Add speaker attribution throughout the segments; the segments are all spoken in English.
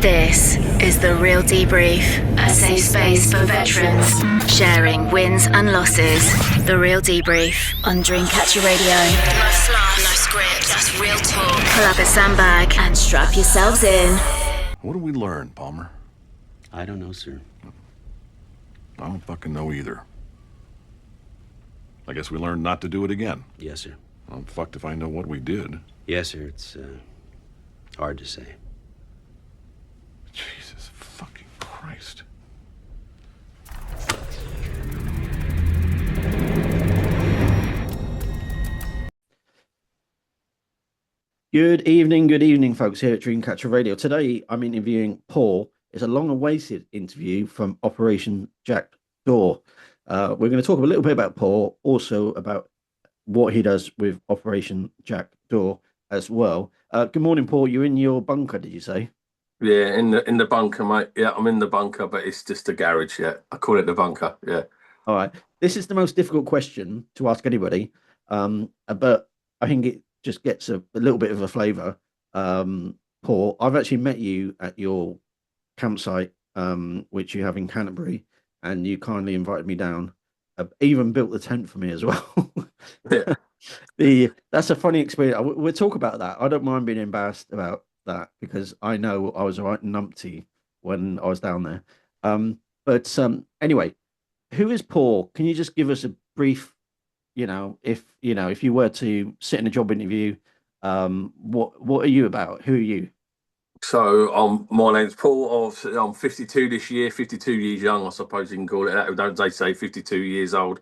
Speaker 1: This is The Real Debrief, a safe space for veterans, sharing wins and losses. The Real Debrief on Dreamcatcher Radio. No fluff, no script, just real talk. Pull up a sandbag and strap yourselves in.
Speaker 2: What did we learn, Palmer?
Speaker 3: I don't know, sir.
Speaker 2: I don't fucking know either. I guess we learned not to do it again.
Speaker 3: Yes, sir.
Speaker 2: I'm fucked if I know what we did.
Speaker 3: Yes, sir. It's hard to say.
Speaker 2: Jesus fucking Christ.
Speaker 4: Good evening, folks, here at Dreamcatcher Radio. Today, I'm interviewing Paul. It's a long-awaited interview from Operation Jack Daw. We're going to talk a little bit about Paul, also about what he does with Operation Jack Daw as well. Good morning, Paul. You're in your bunker, did you say?
Speaker 5: Yeah, in the bunker, mate. Yeah, I'm in the bunker, but it's just a garage. Yeah, I call it the bunker. Yeah.
Speaker 4: All right. This is the most difficult question to ask anybody, but I think it just gets a little bit of a flavour. Paul, I've actually met you at your campsite, which you have in Canterbury, and you kindly invited me down. Even built the tent for me as well.
Speaker 5: Yeah.
Speaker 4: That's a funny experience. We'll talk about that. I don't mind being embarrassed about that because I know I was right numpty when I was down there. But anyway, who is Paul? Can you just give us a brief, if you were to sit in a job interview, what are you about? Who are you?
Speaker 5: So my name's Paul. I'm 52 this year, 52 years young, I suppose you can call it that. Don't they say 52 years old?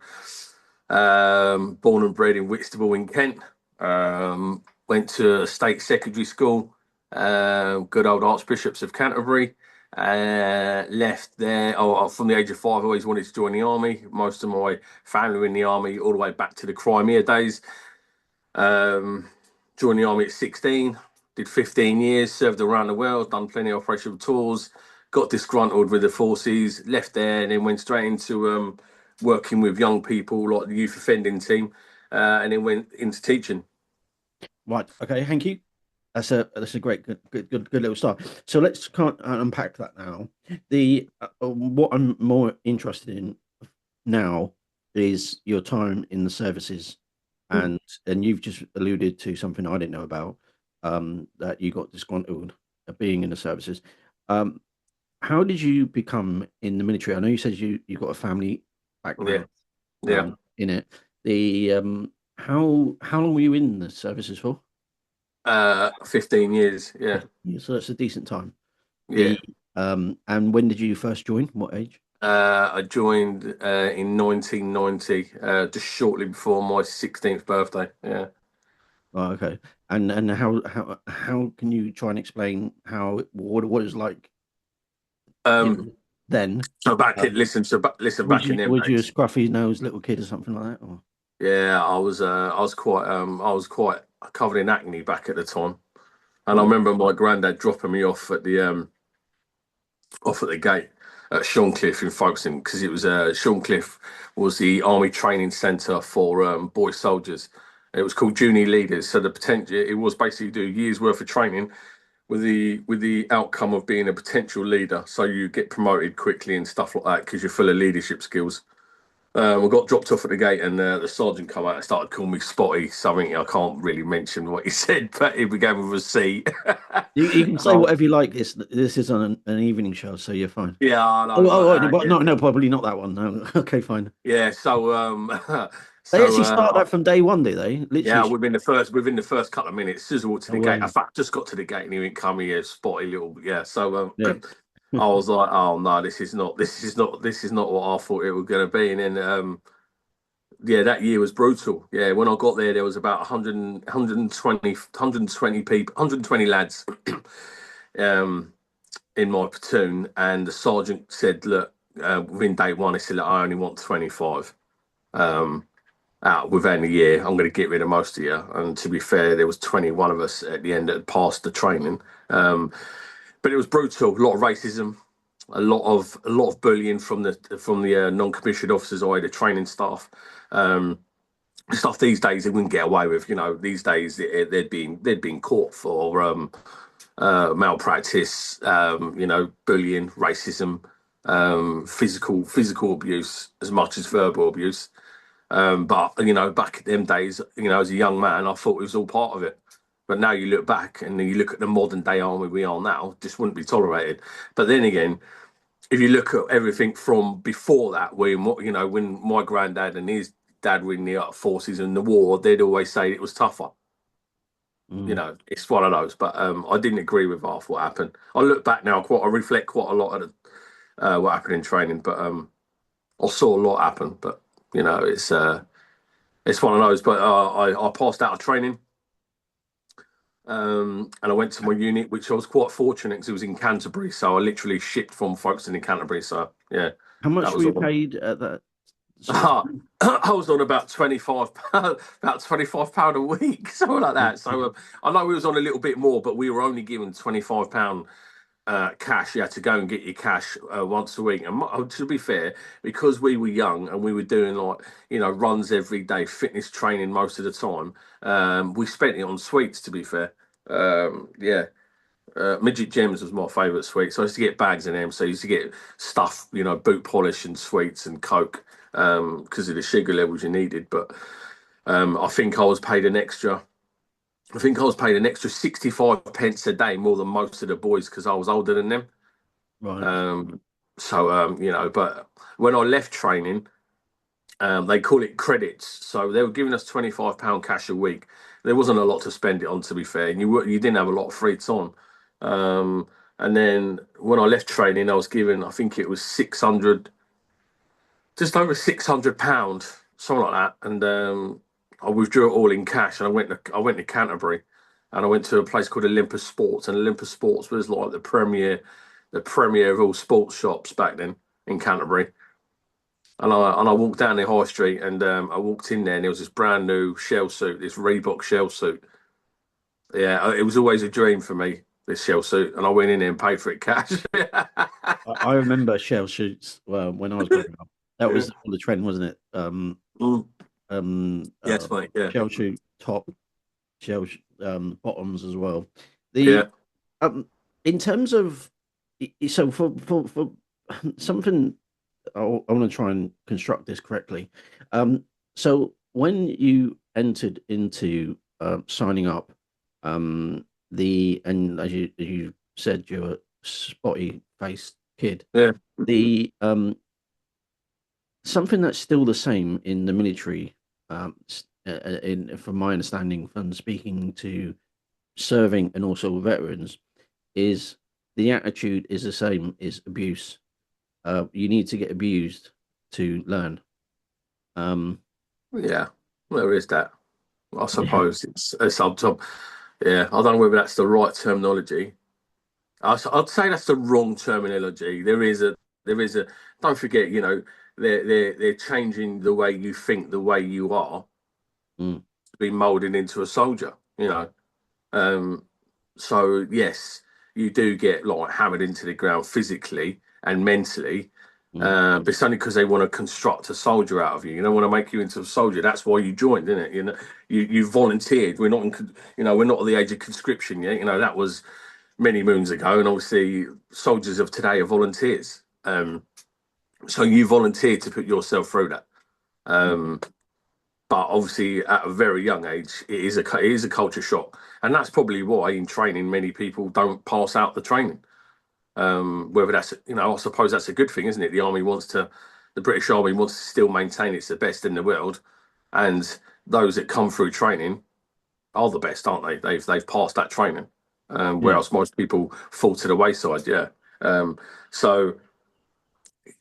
Speaker 5: Born and bred in Whitstable in Kent. Went to a state secondary school. Good old Archbishops of Canterbury. Left there from the age of 5. I always wanted to join the army. Most of my family were in the army all the way back to the Crimea days. Joined the army at 16. Did 15 years, served around the world, done plenty of operational tours, got disgruntled with the forces, left there, and then went straight into working with young people like the youth offending team, and then went into teaching.
Speaker 4: Right. Okay. Thank you. That's a great, good little start. So let's unpack that now. What I'm more interested in now is your time in the services, and you've just alluded to something I didn't know about. That you got disgruntled being in the services. How did you become in the military? I know you said you got a family background.
Speaker 5: Yeah.
Speaker 4: In it. How long were you in the services for?
Speaker 5: 15 years. Yeah.
Speaker 4: So that's a decent time.
Speaker 5: Yeah.
Speaker 4: And when did you first join? What age?
Speaker 5: I joined in 1990, just shortly before my 16th birthday. Yeah.
Speaker 4: Oh, okay. And how can you try and explain what it was like then?
Speaker 5: So back in back in them.
Speaker 4: Was you a scruffy nosed little kid or something like that? Or?
Speaker 5: Yeah, I was quite covered in acne back at the time, and I remember my granddad dropping me off at the gate at Shorncliffe in Folkestone, because it was Shorncliffe was the army training centre for boy soldiers. It was called junior leaders. So it was basically do a year's worth of training with the outcome of being a potential leader. So you get promoted quickly and stuff like that because you're full of leadership skills. We got dropped off at the gate, and the sergeant come out and started calling me Spotty, something I can't really mention what he said, but he began with a C.
Speaker 4: You can say whatever you like. This is on an evening show, so you're fine.
Speaker 5: Yeah.
Speaker 4: No, probably not that one. No. Okay, fine.
Speaker 5: Yeah. So.
Speaker 4: They actually start that from day one, do they? Literally.
Speaker 5: Yeah, within the first couple of minutes, as soon as I walked to the gate. In fact, just got to the gate and he went, "Come here, Spotty little." Yeah. So I was like, "Oh no, this is not what I thought it was going to be." And then that year was brutal. Yeah, when I got there was about 120 people, 120 lads in my platoon, and the sergeant said, "Look, within day one," he said, "Look, I only want 25." Out within a year, I'm going to get rid of most of you. And to be fair, there was 21 of us at the end that had passed the training. But it was brutal. A lot of racism, a lot of bullying from the non-commissioned officers or the training staff. Stuff these days they wouldn't get away with. These days they'd been caught for malpractice, bullying, racism, physical abuse as much as verbal abuse. But back in them days, as a young man, I thought it was all part of it. But now you look back and you look at the modern day army we are now, just wouldn't be tolerated. But then again, if you look at everything from before that, when my granddad and his dad were in the forces in the war, they'd always say it was tougher. It's one of those. But I didn't agree with half what happened. I look back now, I reflect quite a lot at what happened in training. But I saw a lot happen. But it's one of those. But I passed out of training. And I went to my unit, which I was quite fortunate because it was in Canterbury. So I literally shipped from Folkestone in Canterbury. So yeah.
Speaker 4: How much were you paid at that?
Speaker 5: I was on about £25 a week, something like that. So I know we was on a little bit more, but we were only given £25 cash. You had to go and get your cash once a week. And to be fair, because we were young and we were doing runs every day, fitness training most of the time, we spent it on sweets. To be fair, yeah. Midget Gems was my favourite sweet, so I used to get bags of them. So I used to get stuff, boot polish and sweets and Coke, because of the sugar levels you needed. But I think I was paid an extra. I think I was paid an extra 65 pence a day more than most of the boys because I was older than them.
Speaker 4: Right.
Speaker 5: But when I left training, they call it credits. So they were giving us £25 cash a week. There wasn't a lot to spend it on, to be fair. And you didn't have a lot of free time. And then when I left training, I was given, I think it was 600, just over £600, something like that. And I withdrew it all in cash, and I went to Canterbury, and I went to a place called Olympus Sports, and Olympus Sports was like the premier of all sports shops back then in Canterbury. And I walked down the high street, and I walked in there, and there was this brand new shell suit, this Reebok shell suit. Yeah, it was always a dream for me, this shell suit, and I went in there and paid for it cash.
Speaker 4: I remember shell shoots when I was growing up. That was the trend, wasn't it?
Speaker 5: Yes, mate. Yeah.
Speaker 4: Shell shoot top, bottoms as well. In terms of so for something, I want to try and construct this correctly. So when you entered into signing up, and as you said, you're a spotty faced kid.
Speaker 5: Yeah.
Speaker 4: The something that's still the same in the military, from my understanding from speaking to serving and also veterans, is the attitude is the same, is abuse. You need to get abused to learn.
Speaker 5: Yeah, there is that. I suppose it's on top. Yeah, I don't know whether that's the right terminology. I'd say that's the wrong terminology. There is a. Don't forget, they're changing the way you think, the way you are, to be molded into a soldier. So yes, you do get hammered into the ground physically and mentally. But it's only because they want to construct a soldier out of you. They want to make you into a soldier. That's why you joined, isn't it? You volunteered. We're not we're not at the age of conscription yet. That was many moons ago. And obviously, soldiers of today are volunteers. So you volunteered to put yourself through that. But obviously, at a very young age, it is a culture shock, and that's probably why in training many people don't pass out the training. Whether that's, I suppose that's a good thing, isn't it? The British Army wants to still maintain it's the best in the world, and those that come through training are the best, aren't they? They've passed that training, whereas most people fall to the wayside. Yeah. So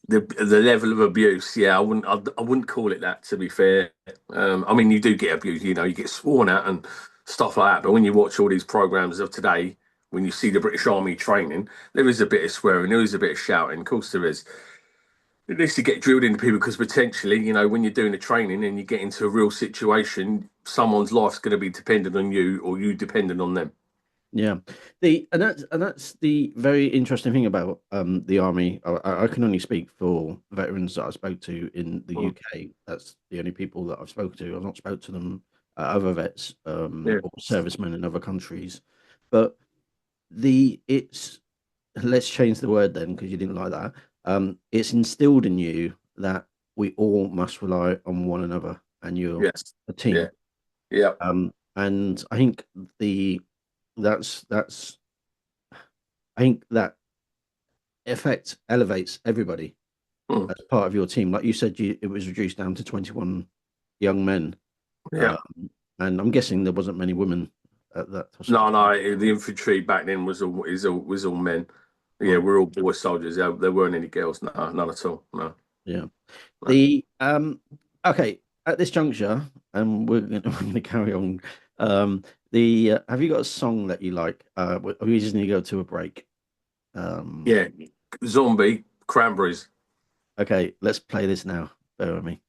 Speaker 5: the level of abuse, I wouldn't call it that, to be fair. I mean, you do get abused, you get sworn at and stuff like that. But when you watch all these programs of today, when you see the British Army training, there is a bit of swearing, there is a bit of shouting. Of course, there is. It needs to get drilled into people because potentially, when you're doing the training and you get into a real situation, someone's life's going to be dependent on you, or you dependent on them.
Speaker 4: Yeah, and that's the very interesting thing about the army. I can only speak for veterans that I spoke to in the UK. That's the only people that I've spoken to. I've not spoken to them other vets or servicemen in other countries, but it's let's change the word then because you didn't like that. It's instilled in you that we all must rely on one another, and you're
Speaker 5: Yes.
Speaker 4: a team.
Speaker 5: Yeah. Yeah.
Speaker 4: And I think that's I think that effect elevates everybody as part of your team. Like you said, it was reduced down to 21 young men.
Speaker 5: Yeah.
Speaker 4: And I'm guessing there wasn't many women at that hospital.
Speaker 5: No. The infantry back then was all men. Yeah, we're all boy soldiers. There weren't any girls. No, none at all. No.
Speaker 4: Yeah.
Speaker 5: No.
Speaker 4: The okay, at this juncture, and we're gonna carry on. Have you got a song that you like? We just need to go to a break.
Speaker 5: Yeah, Zombie, Cranberries.
Speaker 4: Okay, let's play this now. Bear with me.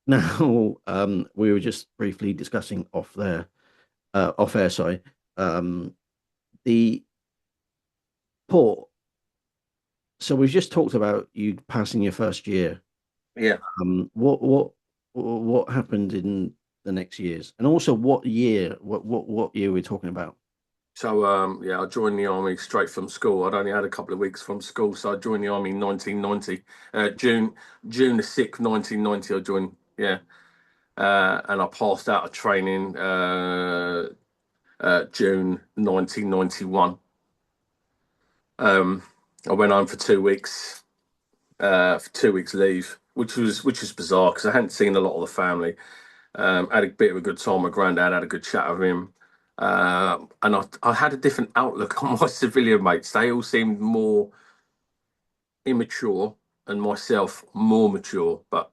Speaker 4: Now, we were just briefly discussing off air, sorry, the port. So we've just talked about you passing your first year.
Speaker 5: Yeah.
Speaker 4: What happened in the next years, and also what year? What year we're talking about?
Speaker 5: So yeah, I joined the army straight from school. I'd only had a couple of weeks from school, so I joined the army in 1990, June the 6th, 1990. I joined, yeah, and I passed out of training June 1991. I went home for 2 weeks leave, which was bizarre because I hadn't seen a lot of the family. Had a bit of a good time. My granddad had a good chat with him. And I had a different outlook on my civilian mates. They all seemed more immature and myself more mature, but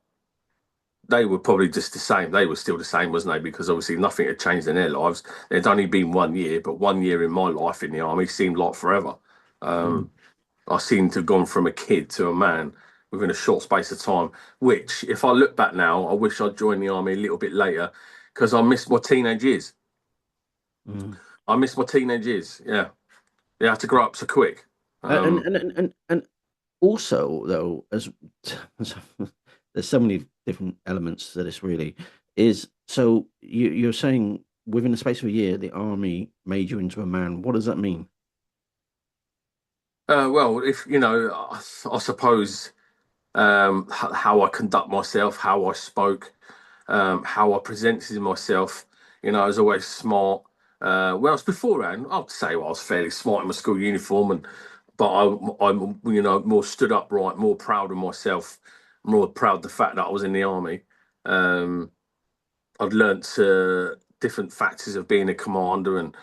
Speaker 5: they were probably just the same. They were still the same, wasn't they? Because obviously nothing had changed in their lives. There'd only been 1 year, but 1 year in my life in the army seemed like forever.
Speaker 4: Mm.
Speaker 5: I seemed to have gone from a kid to a man within a short space of time, which, if I look back now, I wish I'd joined the army a little bit later because I missed my teenage years.
Speaker 4: Mm.
Speaker 5: I missed my teenage years. Yeah. Yeah, I had to grow up so quick.
Speaker 4: And,
Speaker 5: Um,
Speaker 4: and and and and also though, as there's so many different elements to this. Really, is so you're saying within the space of a year, the army made you into a man. What does that mean?
Speaker 5: well, if you know, I suppose how I conduct myself, how I spoke, how I presented myself. You know, I was always smart. Whereas beforehand, I'd say I was fairly smart in my school uniform, but I'm more stood upright, more proud of myself, more proud of the fact that I was in the army. Um, I'd learnt different factors of being a commander and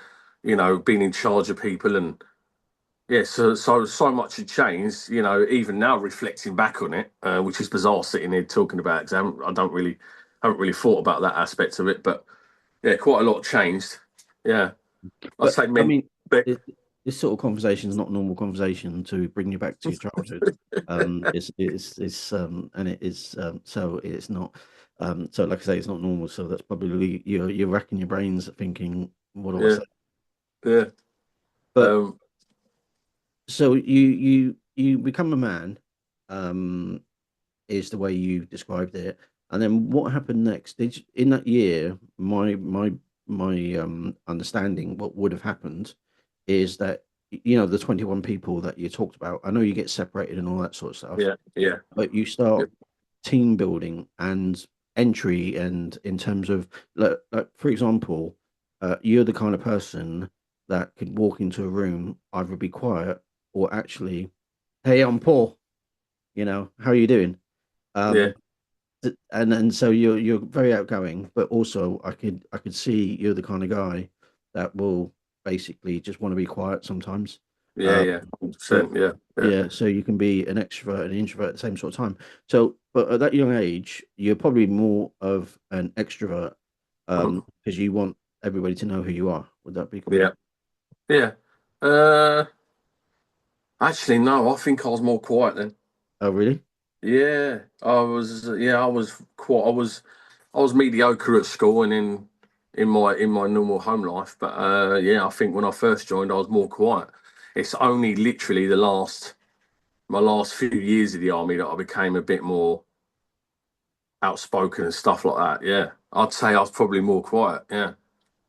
Speaker 5: being in charge of people and yeah, so much had changed. Even now reflecting back on it, which is bizarre sitting here talking about it 'cause I don't really haven't really thought about that aspect of it. But yeah, quite a lot changed. Yeah, I
Speaker 4: But
Speaker 5: say
Speaker 4: I
Speaker 5: meant,
Speaker 4: mean,
Speaker 5: but
Speaker 4: this sort of conversation is not normal conversation to bring you back to your childhood. And it is so it's not so like I say, it's not normal. So that's probably you're racking your brains thinking, what do I
Speaker 5: yeah,
Speaker 4: say?
Speaker 5: yeah,
Speaker 4: But
Speaker 5: um,
Speaker 4: so you become a man, um, is the way you described it. And then what happened next? In that year, my understanding what would have happened is that the 21 people that you talked about. I know you get separated and all that sort of stuff,
Speaker 5: yeah, yeah,
Speaker 4: but you
Speaker 5: yeah,
Speaker 4: start team building and entry, and in terms of like for example, you're the kind of person that could walk into a room, either be quiet or actually, hey, I'm Paul. How are you doing?
Speaker 5: yeah,
Speaker 4: Um, and so you're very outgoing, but also I could see you're the kind of guy that will basically just want to be quiet sometimes.
Speaker 5: yeah,
Speaker 4: Um,
Speaker 5: yeah,
Speaker 4: but
Speaker 5: 100%, yeah, yeah,
Speaker 4: yeah, so you can be an extrovert and an introvert at the same sort of time. So, but at that young age, you're probably more of an extrovert, because you want everybody to know who you are. Would that be
Speaker 5: yeah,
Speaker 4: correct?
Speaker 5: yeah. Uh, Actually, no, I think I was more quiet then.
Speaker 4: Oh, really?
Speaker 5: Yeah, I was. Yeah, I was quite. I was mediocre at school and in my normal home life. But yeah, I think when I first joined, I was more quiet. It's only literally my last few years of the army that I became a bit more outspoken and stuff like that. Yeah, I'd say I was probably more quiet. Yeah,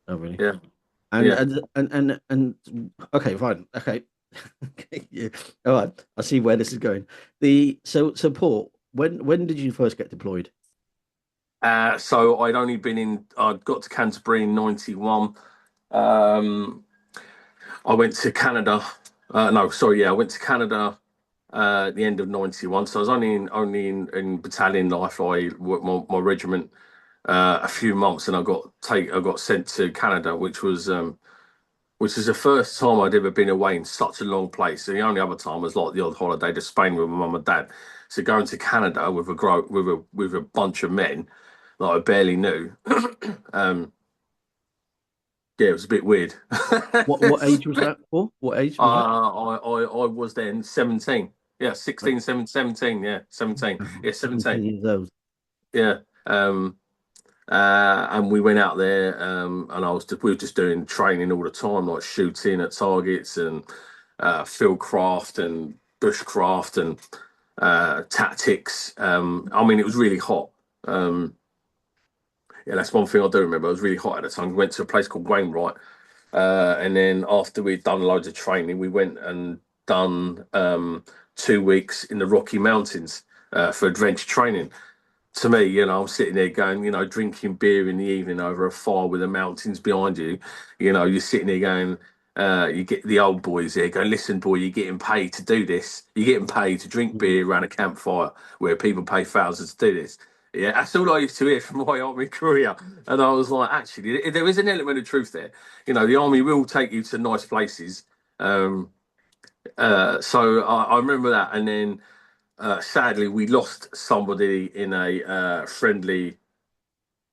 Speaker 4: Oh, really?
Speaker 5: yeah,
Speaker 4: And
Speaker 5: yeah.
Speaker 4: okay, fine. Okay. Okay, yeah. All right. I see where this is going. So Paul, when did you first get deployed?
Speaker 5: So I'd got to Canterbury in '91. Um, I went to Canada. No, sorry, yeah, I went to Canada at the end of '91. So I was only in battalion life. I worked my regiment a few months, and I got sent to Canada, which is the first time I'd ever been away in such a long place. The only other time was like the odd holiday to Spain with my mum and dad. So going to Canada with a bunch of men that I barely knew, um, yeah, it was a bit weird.
Speaker 4: What age was that, Paul? What age was that?
Speaker 5: I was then 17. Yeah, 16, 17, 17. Yeah, 17. Yeah,
Speaker 4: 17
Speaker 5: 17.
Speaker 4: years old.
Speaker 5: Yeah. And we went out there, and we were just doing training all the time, like shooting at targets and fieldcraft and bushcraft and tactics. I mean, it was really hot. Yeah, that's one thing I do remember. It was really hot at the time. We went to a place called Wainwright, and then after we'd done loads of training, we went and done 2 weeks in the Rocky Mountains for adventure training. To me, I'm sitting there going, drinking beer in the evening over a fire with the mountains behind you. You're sitting there going, you get the old boys there going, listen, boy, you're getting paid to do this. You're getting paid to drink beer around a campfire where people pay thousands to do this. Yeah, that's all I used to hear from my army career. And I was like, actually, there is an element of truth there. The army will take you to nice places. So I remember that. And then sadly, we lost somebody in a friendly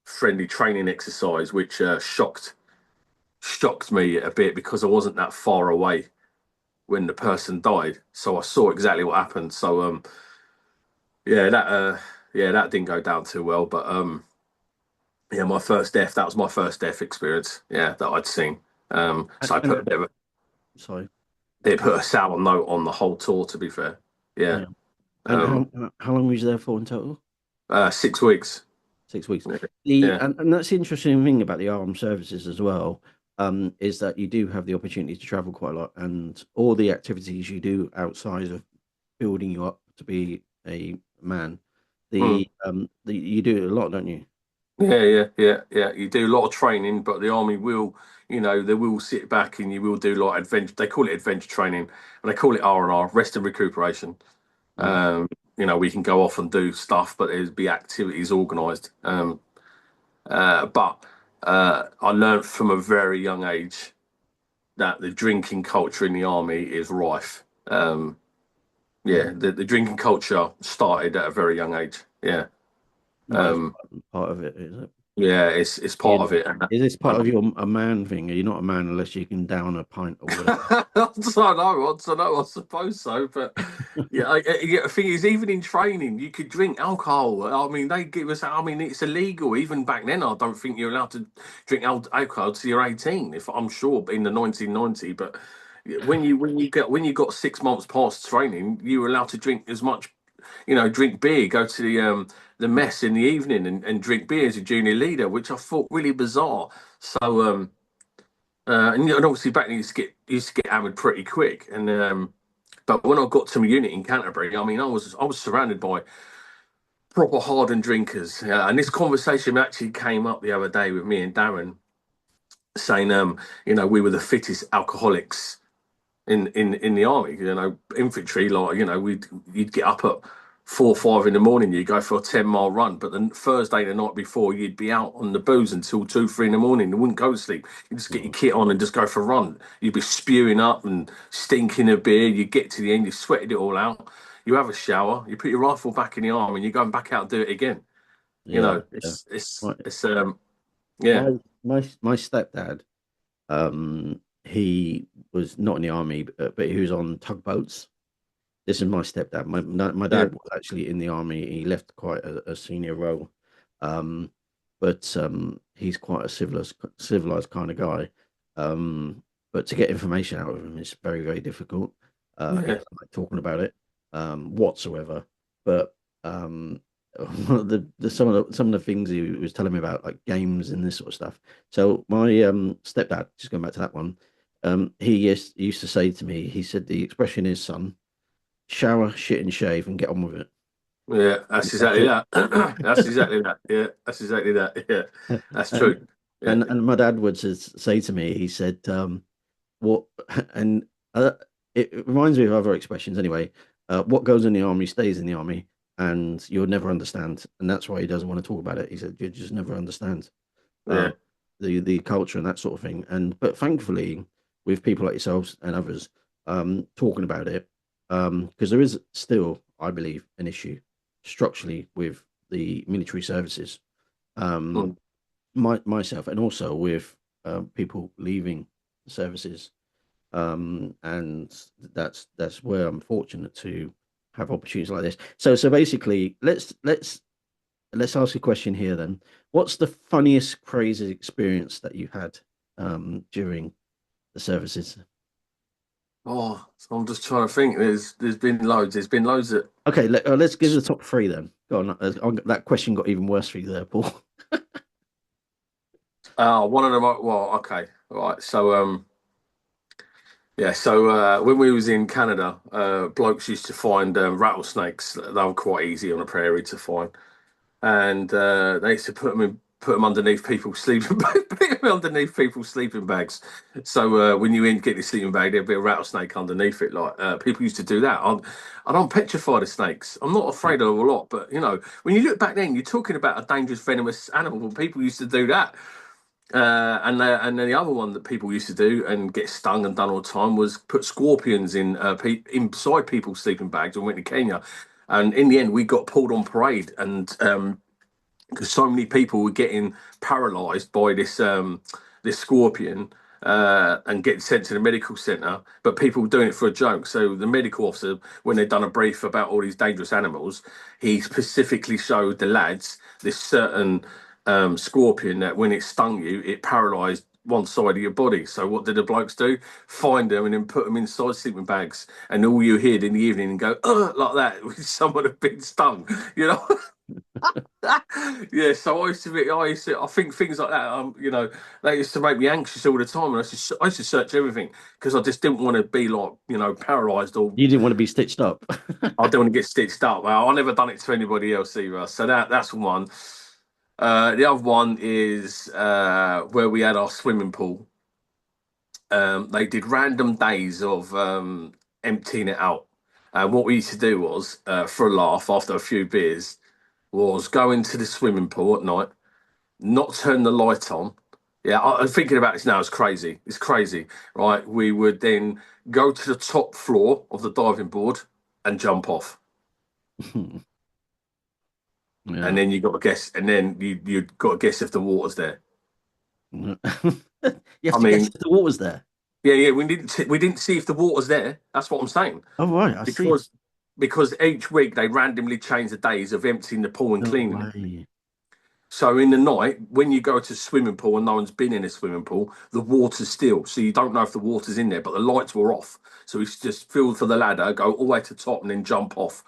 Speaker 5: training exercise, which shocked me a bit because I wasn't that far away when the person died, so I saw exactly what happened. So yeah, that didn't go down too well. But yeah, my first death. That was my first death experience. Yeah, that I'd seen. So I put a bit of
Speaker 4: Sorry.
Speaker 5: it put a sour note on the whole tour. To be fair, yeah.
Speaker 4: Yeah. And how long was you there for in total?
Speaker 5: 6 weeks.
Speaker 4: 6 weeks.
Speaker 5: Yeah.
Speaker 4: And that's the interesting thing about the armed services as well, is that you do have the opportunity to travel quite a lot, and all the activities you do outside of building you up to be a man,
Speaker 5: Mm.
Speaker 4: you do it a lot, don't you?
Speaker 5: Yeah. You do a lot of training, but the army will, they will sit back and you will do like adventure. They call it adventure training, and they call it R&R, rest and recuperation.
Speaker 4: Yeah.
Speaker 5: We can go off and do stuff, but there's be activities organised. But I learned from a very young age that the drinking culture in the army is rife. Yeah, the drinking culture started at a very young age. Yeah.
Speaker 4: That is
Speaker 5: Um,
Speaker 4: part of it, is it?
Speaker 5: yeah, it's part
Speaker 4: You
Speaker 5: of it.
Speaker 4: Is this part of your a man thing? Are you not a man unless you can down a pint or whatever?
Speaker 5: I don't know, I suppose so. But yeah, the thing is, even in training, you could drink alcohol. I mean, they give us, I mean, it's illegal. Even back then, I don't think you're allowed to drink alcohol till you're 18, if I'm sure, in the 1990. But when you got 6 months past training, you were allowed to drink as much, drink beer, go to the mess in the evening and drink beer as a junior leader, which I thought really bizarre. So, and obviously back then you used to get hammered pretty quick. And but when I got to my unit in Canterbury, I mean, I was surrounded by proper hardened drinkers. And this conversation actually came up the other day with me and Darren, saying, we were the fittest alcoholics in the army. Infantry, like, you'd get up at 4 or 5 in the morning, you go for a 10-mile run, but the Thursday the night before you'd be out on the booze until 2, 3 in the morning. You wouldn't go to sleep. You just get your kit on and just go for a run. You'd be spewing up and stinking of beer. You get to the end, you sweated it all out. You have a shower, you put your rifle back in the arm, and you're going back out and do it again.
Speaker 4: Yeah, yeah.
Speaker 5: It's yeah.
Speaker 4: My stepdad, he was not in the army, but he was on tugboats. This is my stepdad. My
Speaker 5: Yeah.
Speaker 4: dad was actually in the army. He left quite a senior role, but he's quite a civilized kind of guy. But to get information out of him is very, very difficult. He
Speaker 5: Yeah.
Speaker 4: doesn't like talking about it whatsoever. But one of some of the things he was telling me about, like games and this sort of stuff. So my stepdad, just going back to that one, he used to say to me, he said the expression is, son, shower, shit, and shave, and get on with it.
Speaker 5: Yeah, that's exactly that. That's exactly that. Yeah, that's exactly that. Yeah, that's true. Yeah,
Speaker 4: And my dad would say to me, he said, "What?" And it reminds me of other expressions. Anyway, what goes in the army stays in the army, and you'll never understand. And that's why he doesn't want to talk about it. He said, "You just never understand
Speaker 5: yeah,
Speaker 4: the culture and that sort of thing." And but thankfully, with people like yourselves and others talking about it, because there is still, I believe, an issue structurally with the military services.
Speaker 5: mm,
Speaker 4: Um, myself and also with people leaving the services, and that's where I'm fortunate to have opportunities like this. So basically, let's let's ask a question here then. What's the funniest, crazy experience that you had during the services?
Speaker 5: Oh, so I'm just trying to think. There's been loads. There's been loads that.
Speaker 4: Okay, let's give the top three then. Go on. That question got even worse for you there, Paul.
Speaker 5: One of them. Well, okay, right. So yeah. So when we was in Canada, blokes used to find rattlesnakes. They were quite easy on the prairie to find, and they used to put them underneath people's sleeping put them underneath people's sleeping bags. So when you in get your sleeping bag, there'd be a rattlesnake underneath it. Like people used to do that. I'm petrified of snakes. I'm not afraid of them a lot, but you know, when you look back then, you're talking about a dangerous, venomous animal. People used to do that. And then the other one that people used to do and get stung and done all the time was put scorpions in inside people's sleeping bags and went to Kenya. And in the end, we got pulled on parade, and because so many people were getting paralysed by this scorpion and getting sent to the medical centre, but people were doing it for a joke. So the medical officer, when they'd done a brief about all these dangerous animals, he specifically showed the lads this certain scorpion that when it stung you, it paralysed one side of your body. So what did the blokes do? Find them and then put them inside sleeping bags, and all you hear in the evening and go, like that, with someone had been stung, you know. Yeah, so I think things like that, you know, they used to make me anxious all the time, and I used to search everything because I just didn't want to be like, you know, paralysed or
Speaker 4: You didn't want to be stitched up.
Speaker 5: I don't want to get stitched up. Well, I never done it to anybody else either. So that's one. The other one is where we had our swimming pool. They did random days of emptying it out. And what we used to do was, for a laugh, after a few beers, was go into the swimming pool at night, not turn the light on. Yeah, I'm thinking about this now. It's crazy. It's crazy, right? We would then go to the top floor of the diving board and jump off,
Speaker 4: Yeah.
Speaker 5: and then you got to guess, and then you got to guess if the water's there.
Speaker 4: You have
Speaker 5: I
Speaker 4: to guess
Speaker 5: mean,
Speaker 4: if the water's there.
Speaker 5: yeah. We didn't see if the water's there. That's what I'm saying.
Speaker 4: Oh, right. I see.
Speaker 5: Because each week they randomly change the days of emptying the pool and
Speaker 4: No
Speaker 5: cleaning it.
Speaker 4: way.
Speaker 5: So in the night, when you go to a swimming pool and no one's been in a swimming pool, the water's still. So you don't know if the water's in there, but the lights were off. So it's just filled for the ladder, go all the way to the top and then jump off.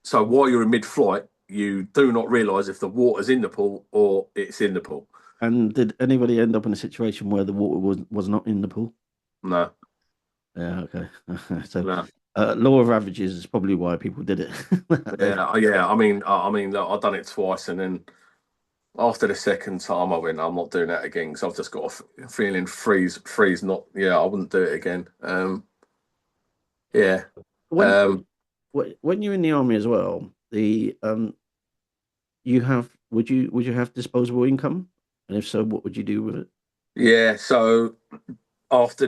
Speaker 5: So while you're in mid-flight, you do not realise if the water's in the pool or it's in the pool.
Speaker 4: And did anybody end up in a situation where the water was not in the pool?
Speaker 5: No,
Speaker 4: Yeah, okay. So
Speaker 5: no.
Speaker 4: law of averages is probably why people did it.
Speaker 5: Yeah. I mean, look, I've done it twice, and then after the second time, I went, I'm not doing that again because I've just got a feeling freeze. Not, yeah, I wouldn't do it again. Yeah.
Speaker 4: When
Speaker 5: Um,
Speaker 4: when you're in the army as well, the you have would you have disposable income? And if so, what would you do with it?
Speaker 5: yeah. So after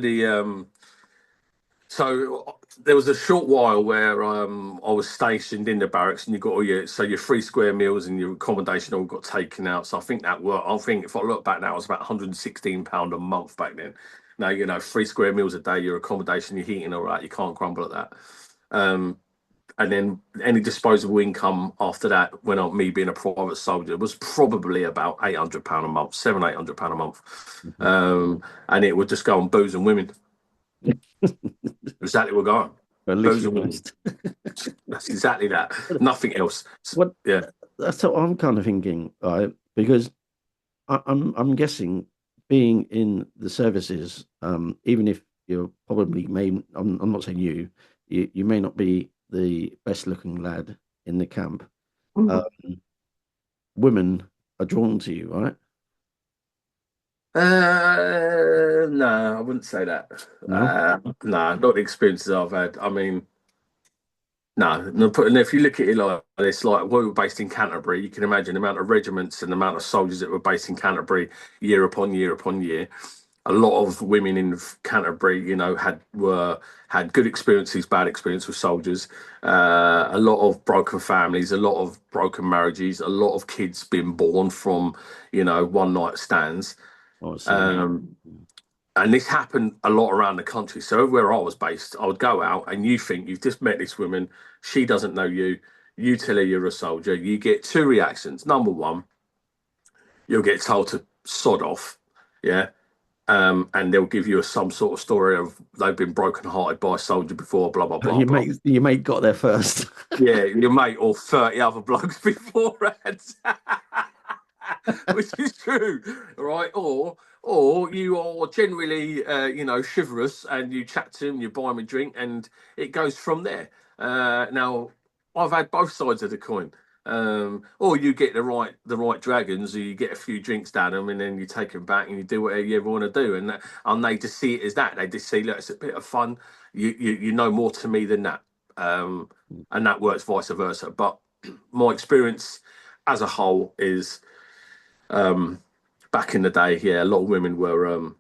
Speaker 5: so there was a short while where I was stationed in the barracks, and you got all your 3 square meals and your accommodation all got taken out. So I think I think if I look back now, it was about £116 a month back then. Now, you know, 3 square meals a day, your accommodation, your heating, all right, you can't grumble at that. Um, and then any disposable income after that, when me being a private soldier, was probably about £800 a month, £700-800 a month,
Speaker 4: Mhm.
Speaker 5: and it would just go on booze and women. Exactly, we're going
Speaker 4: At least
Speaker 5: booze
Speaker 4: you're
Speaker 5: and women.
Speaker 4: honest.
Speaker 5: That's exactly that.
Speaker 4: But
Speaker 5: Nothing else.
Speaker 4: what
Speaker 5: Yeah,
Speaker 4: that's what I'm kind of thinking, right? Because I'm guessing being in the services, even if you're probably I'm not saying you may not be the best looking lad in the camp. Um, women are drawn to you, right?
Speaker 5: no, I wouldn't say that.
Speaker 4: No.
Speaker 5: No, not the experiences I've had. I mean, no. And if you look at it like this, like we were based in Canterbury, you can imagine the amount of regiments and the amount of soldiers that were based in Canterbury year upon year upon year. A lot of women in Canterbury, you know, had good experiences, bad experience with soldiers. A lot of broken families, a lot of broken marriages, a lot of kids being born from, you know, one night stands.
Speaker 4: Oh, I see.
Speaker 5: Um, and this happened a lot around the country. So where I was based, I would go out and you think you've just met this woman, she doesn't know you, you tell her you're a soldier, you get two reactions. Number one, you'll get told to sod off, yeah, and they'll give you some sort of story of they've been broken-hearted by a soldier before, blah, blah, blah, blah.
Speaker 4: Your mate got there first.
Speaker 5: Yeah, your mate or 30 other blokes beforehand. Which is true, right? Or you are generally, chivalrous, and you chat to him, you buy him a drink, and it goes from there. Now, I've had both sides of the coin. Or you get the right dragons, or you get a few drinks down them, and then you take them back and you do whatever you ever want to do, and they just see it as that. They just say, look, it's a bit of fun. You know more to me than that, and that works vice versa. But my experience as a whole is. Back in the day, yeah, a lot of women were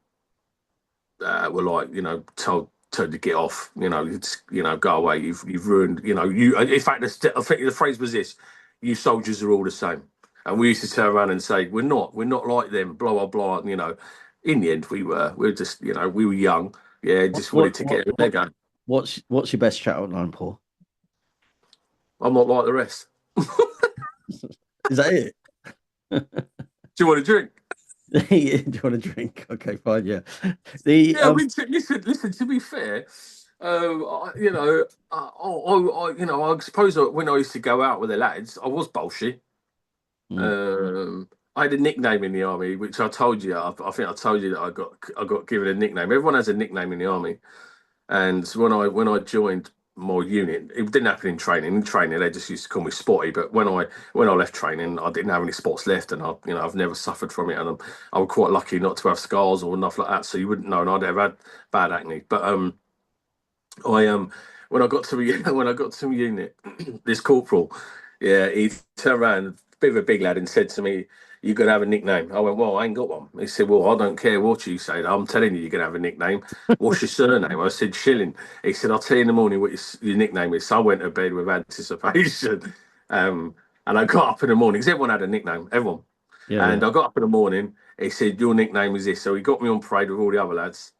Speaker 5: like, told to get off, go away. You've ruined, you. In fact, I think the phrase was this: "You soldiers are all the same." And we used to turn around and say, "We're not like them." Blah blah blah. In the end, we were just, we were young. Yeah, just wanted to get there. Go.
Speaker 4: What's your best chat outline, Paul?
Speaker 5: I'm not like the rest.
Speaker 4: Is that it?
Speaker 5: Do you want a drink?
Speaker 4: Do you want a drink? Okay, fine. Yeah.
Speaker 5: I mean, listen. To be fair, I suppose when I used to go out with the lads, I was bolshy. I had a nickname in the army, which I told you. I think I told you that I got given a nickname. Everyone has a nickname in the army, and when I joined my unit, it didn't happen in training. In training, they just used to call me Spotty. But when I left training, I didn't have any spots left, and I've never suffered from it, and I was quite lucky not to have scars or enough like that. So you wouldn't know, and I'd have had bad acne. But when I got to unit, this corporal, yeah, he turned around, a bit of a big lad, and said to me, "You're gonna have a nickname." I went, "Well, I ain't got one." He said, "Well, I don't care what you say. I'm telling you, you're gonna have a nickname. What's your surname?" I said, "Shilling." He said, "I'll tell you in the morning what your nickname is." So I went to bed with anticipation, and I got up in the morning because everyone had a nickname, everyone. Yeah, and I got up in the morning. He said, "Your nickname is this." So he got me on parade with all the other lads.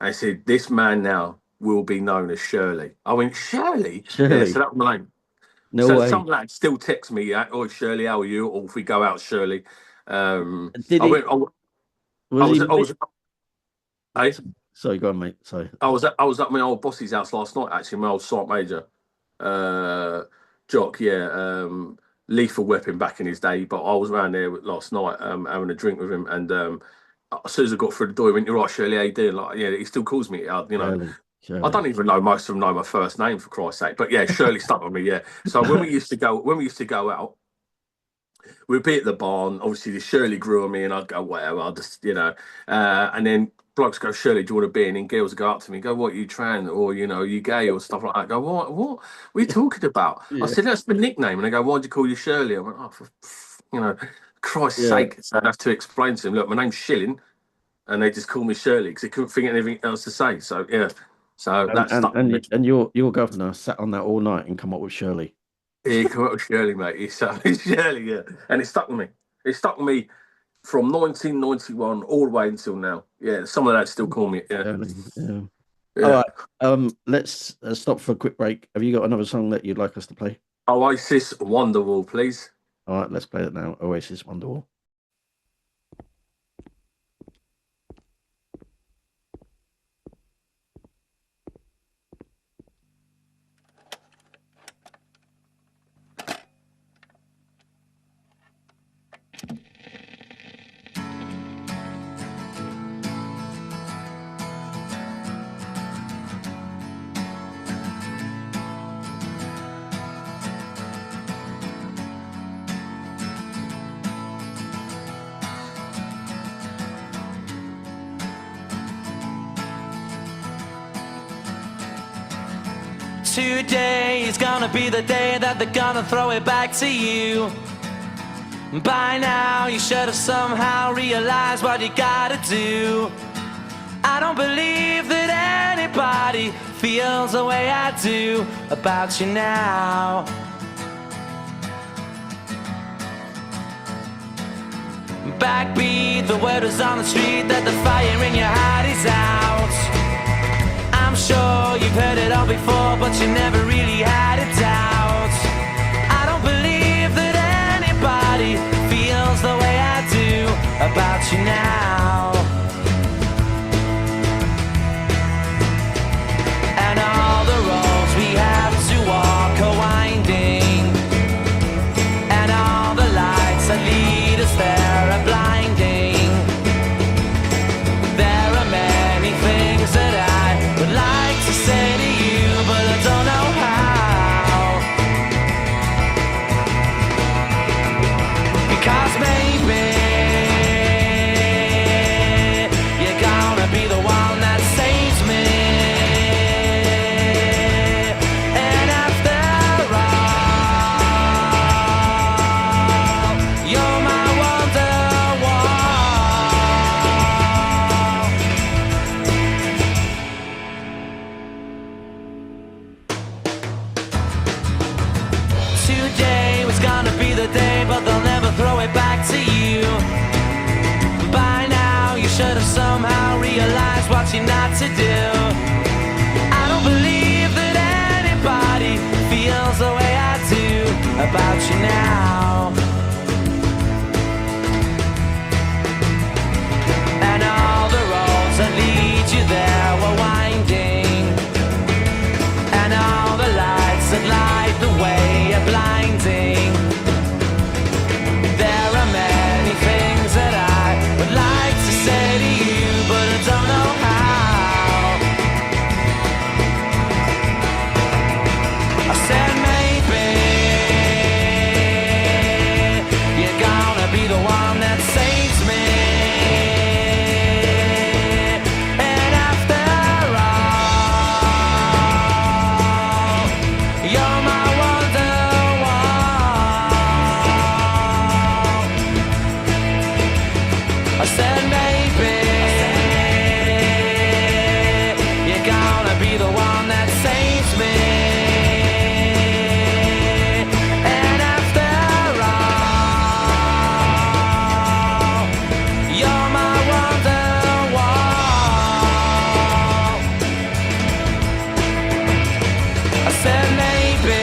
Speaker 5: And he said, "This man now will be known as Shirley." I went, "Shirley?"
Speaker 4: Shirley.
Speaker 5: Yeah, so that was my name.
Speaker 4: No
Speaker 5: so
Speaker 4: way.
Speaker 5: Some lads still text me, "Oh, Shirley, how are you?" Or if we go out, Shirley.
Speaker 4: Did
Speaker 5: I
Speaker 4: he?
Speaker 5: went. I was. Hey,
Speaker 4: sorry, go on, mate. Sorry.
Speaker 5: I was at my old boss's house last night. Actually, my old sergeant major, Jock. Yeah, lethal weapon back in his day. But I was around there last night, having a drink with him, and as soon as I got through the door, he went, "You're right, Shirley. How you doing?" Like, yeah, he still calls me.
Speaker 4: Shirley.
Speaker 5: I don't even know most of them know my first name, for Christ's sake. But yeah, Shirley stuck with me. Yeah. So when we used to go out, we'd be at the barn. Obviously, the Shirley grew on me, and I'd go, whatever. I'll just, and then blokes go, "Shirley, do you want a beer?" And then girls go up to me and go, "What, you trans, or you gay, or stuff like that?" I go, What are you talking about? Yeah. I said, "That's my nickname." And they go, "Why'd you call you Shirley?" I went, "Oh, for Christ's sake." So I'd have to explain to them, "Look, my name's Shilling," and they just call me Shirley because they couldn't think of anything else to say. So yeah. So that's
Speaker 4: and your governor sat on that all night and come up with Shirley.
Speaker 5: Yeah, come up with Shirley, mate. It's Shirley, yeah, and it stuck with me. It stuck with me from 1991 all the way until now. Yeah, some of that still call me. Yeah.
Speaker 4: Yeah. All right. Let's stop for a quick break. Have you got another song that you'd like us to play?
Speaker 5: Oasis, Wonderwall, please.
Speaker 4: All right, let's play it now. Oasis, Wonderwall.
Speaker 6: Today is gonna be the day that they're gonna throw it back to you. By now you should have somehow realized what you gotta do. I don't believe that anybody feels the way I do about you now. Backbeat, the word is on the street that the fire in your heart is out. I'm sure you've heard it all before, but you never really had a doubt. about you now. And all the roads we have to walk are winding, and all the lights that lead us there are blinding. There are many things that I would like to say to you, but I don't know how. Because maybe you're gonna be the one that saves me. And after all, you're my wonderwall. Today was gonna be the day, but they'll never throw it back to you. By now you should have somehow realized what you're not to do. I don't believe that anybody feels the way I do about you now. And all the roads that lead you there were winding, and all the lights that light the way are blinding. There are many things that I would like to say to you, but I don't know how. I said maybe you're gonna be the one that saves me. And after all, you're my wonderwall. I said maybe you're gonna be the one that saves me. And after all, you're my wonderwall. I said maybe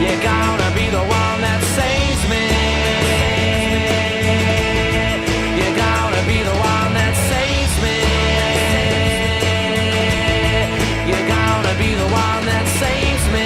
Speaker 6: you're gonna be the one that saves me. You're gonna be the one that saves me. You're gonna be the one that saves me.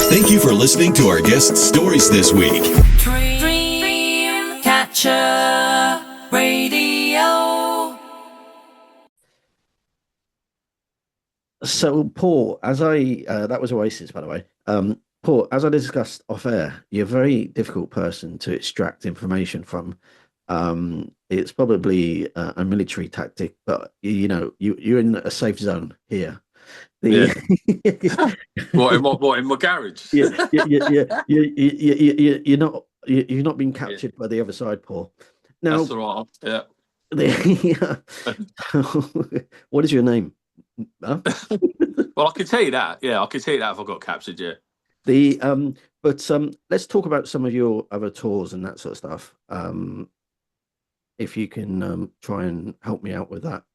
Speaker 7: Thank you for listening to our guest stories this week.
Speaker 6: Dreamcatcher Radio.
Speaker 4: So, Paul, as I that was Oasis, by the way. Paul, as I discussed off air, you're a very difficult person to extract information from. It's probably a military tactic, but you're in a safe zone here.
Speaker 5: What in my garage?
Speaker 4: You're not being captured by the other side, Paul. Now,
Speaker 5: That's all right.
Speaker 4: Yeah. What is your name? Huh?
Speaker 5: Well, I can tell you that. Yeah, I can tell you that if I got captured. Yeah.
Speaker 4: But let's talk about some of your other tours and that sort of stuff. If you can try and help me out with that.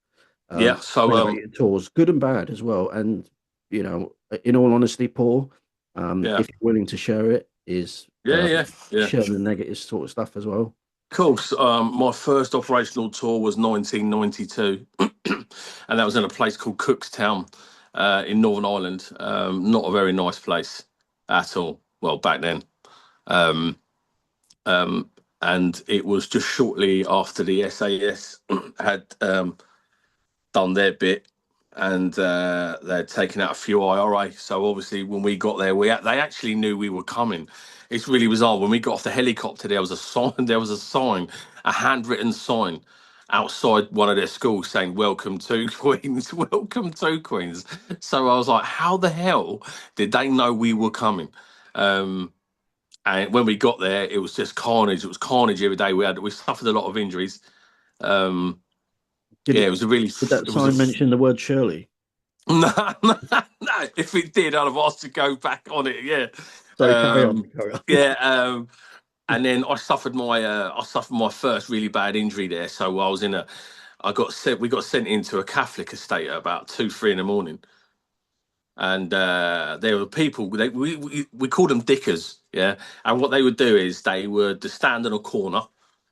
Speaker 5: Yeah. So
Speaker 4: your tours, good and bad as well. And in all honesty, Paul, if you're willing to share it, share the negative sort of stuff as well.
Speaker 5: Of course, my first operational tour was 1992, and that was in a place called Cookstown in Northern Ireland. Not a very nice place at all. Well, back then. And it was just shortly after the SAS had done their bit, and they'd taken out a few IRA. So obviously, when we got there, they actually knew we were coming. It's really bizarre. When we got off the helicopter, there was a sign. A handwritten sign outside one of their schools saying "Welcome to Queens, welcome to Queens." So I was like, "How the hell did they know we were coming?" And And when we got there, it was just carnage. It was carnage every day. We suffered a lot of injuries. It was a really.
Speaker 4: Did that
Speaker 5: It was a.
Speaker 4: sign mention the word Shirley?
Speaker 5: No, no, no. If it did, I'd have asked to go back on it. Yeah,
Speaker 4: Sorry, carry on. Carry on.
Speaker 5: yeah. And then I suffered my first really bad injury there. So I was in a. We got sent into a Catholic estate at about 2, 3 in the morning, and there were people. We called them dickers, yeah. And what they would do is they would just stand in a corner,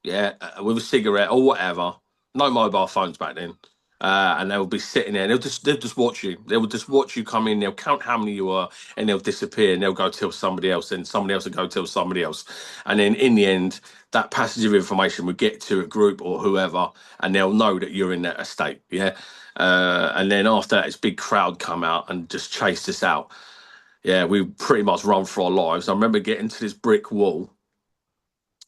Speaker 5: yeah, with a cigarette or whatever. No mobile phones back then, and they would be sitting there. And they'll just watch you. They would just watch you come in. They'll count how many you are, and they'll disappear. And they'll go tell somebody else, and somebody else will go tell somebody else. And then in the end, that passage of information would get to a group or whoever, and they'll know that you're in that estate, yeah. And then after that, this big crowd come out and just chased us out. Yeah, we pretty much run for our lives. I remember getting to this brick wall,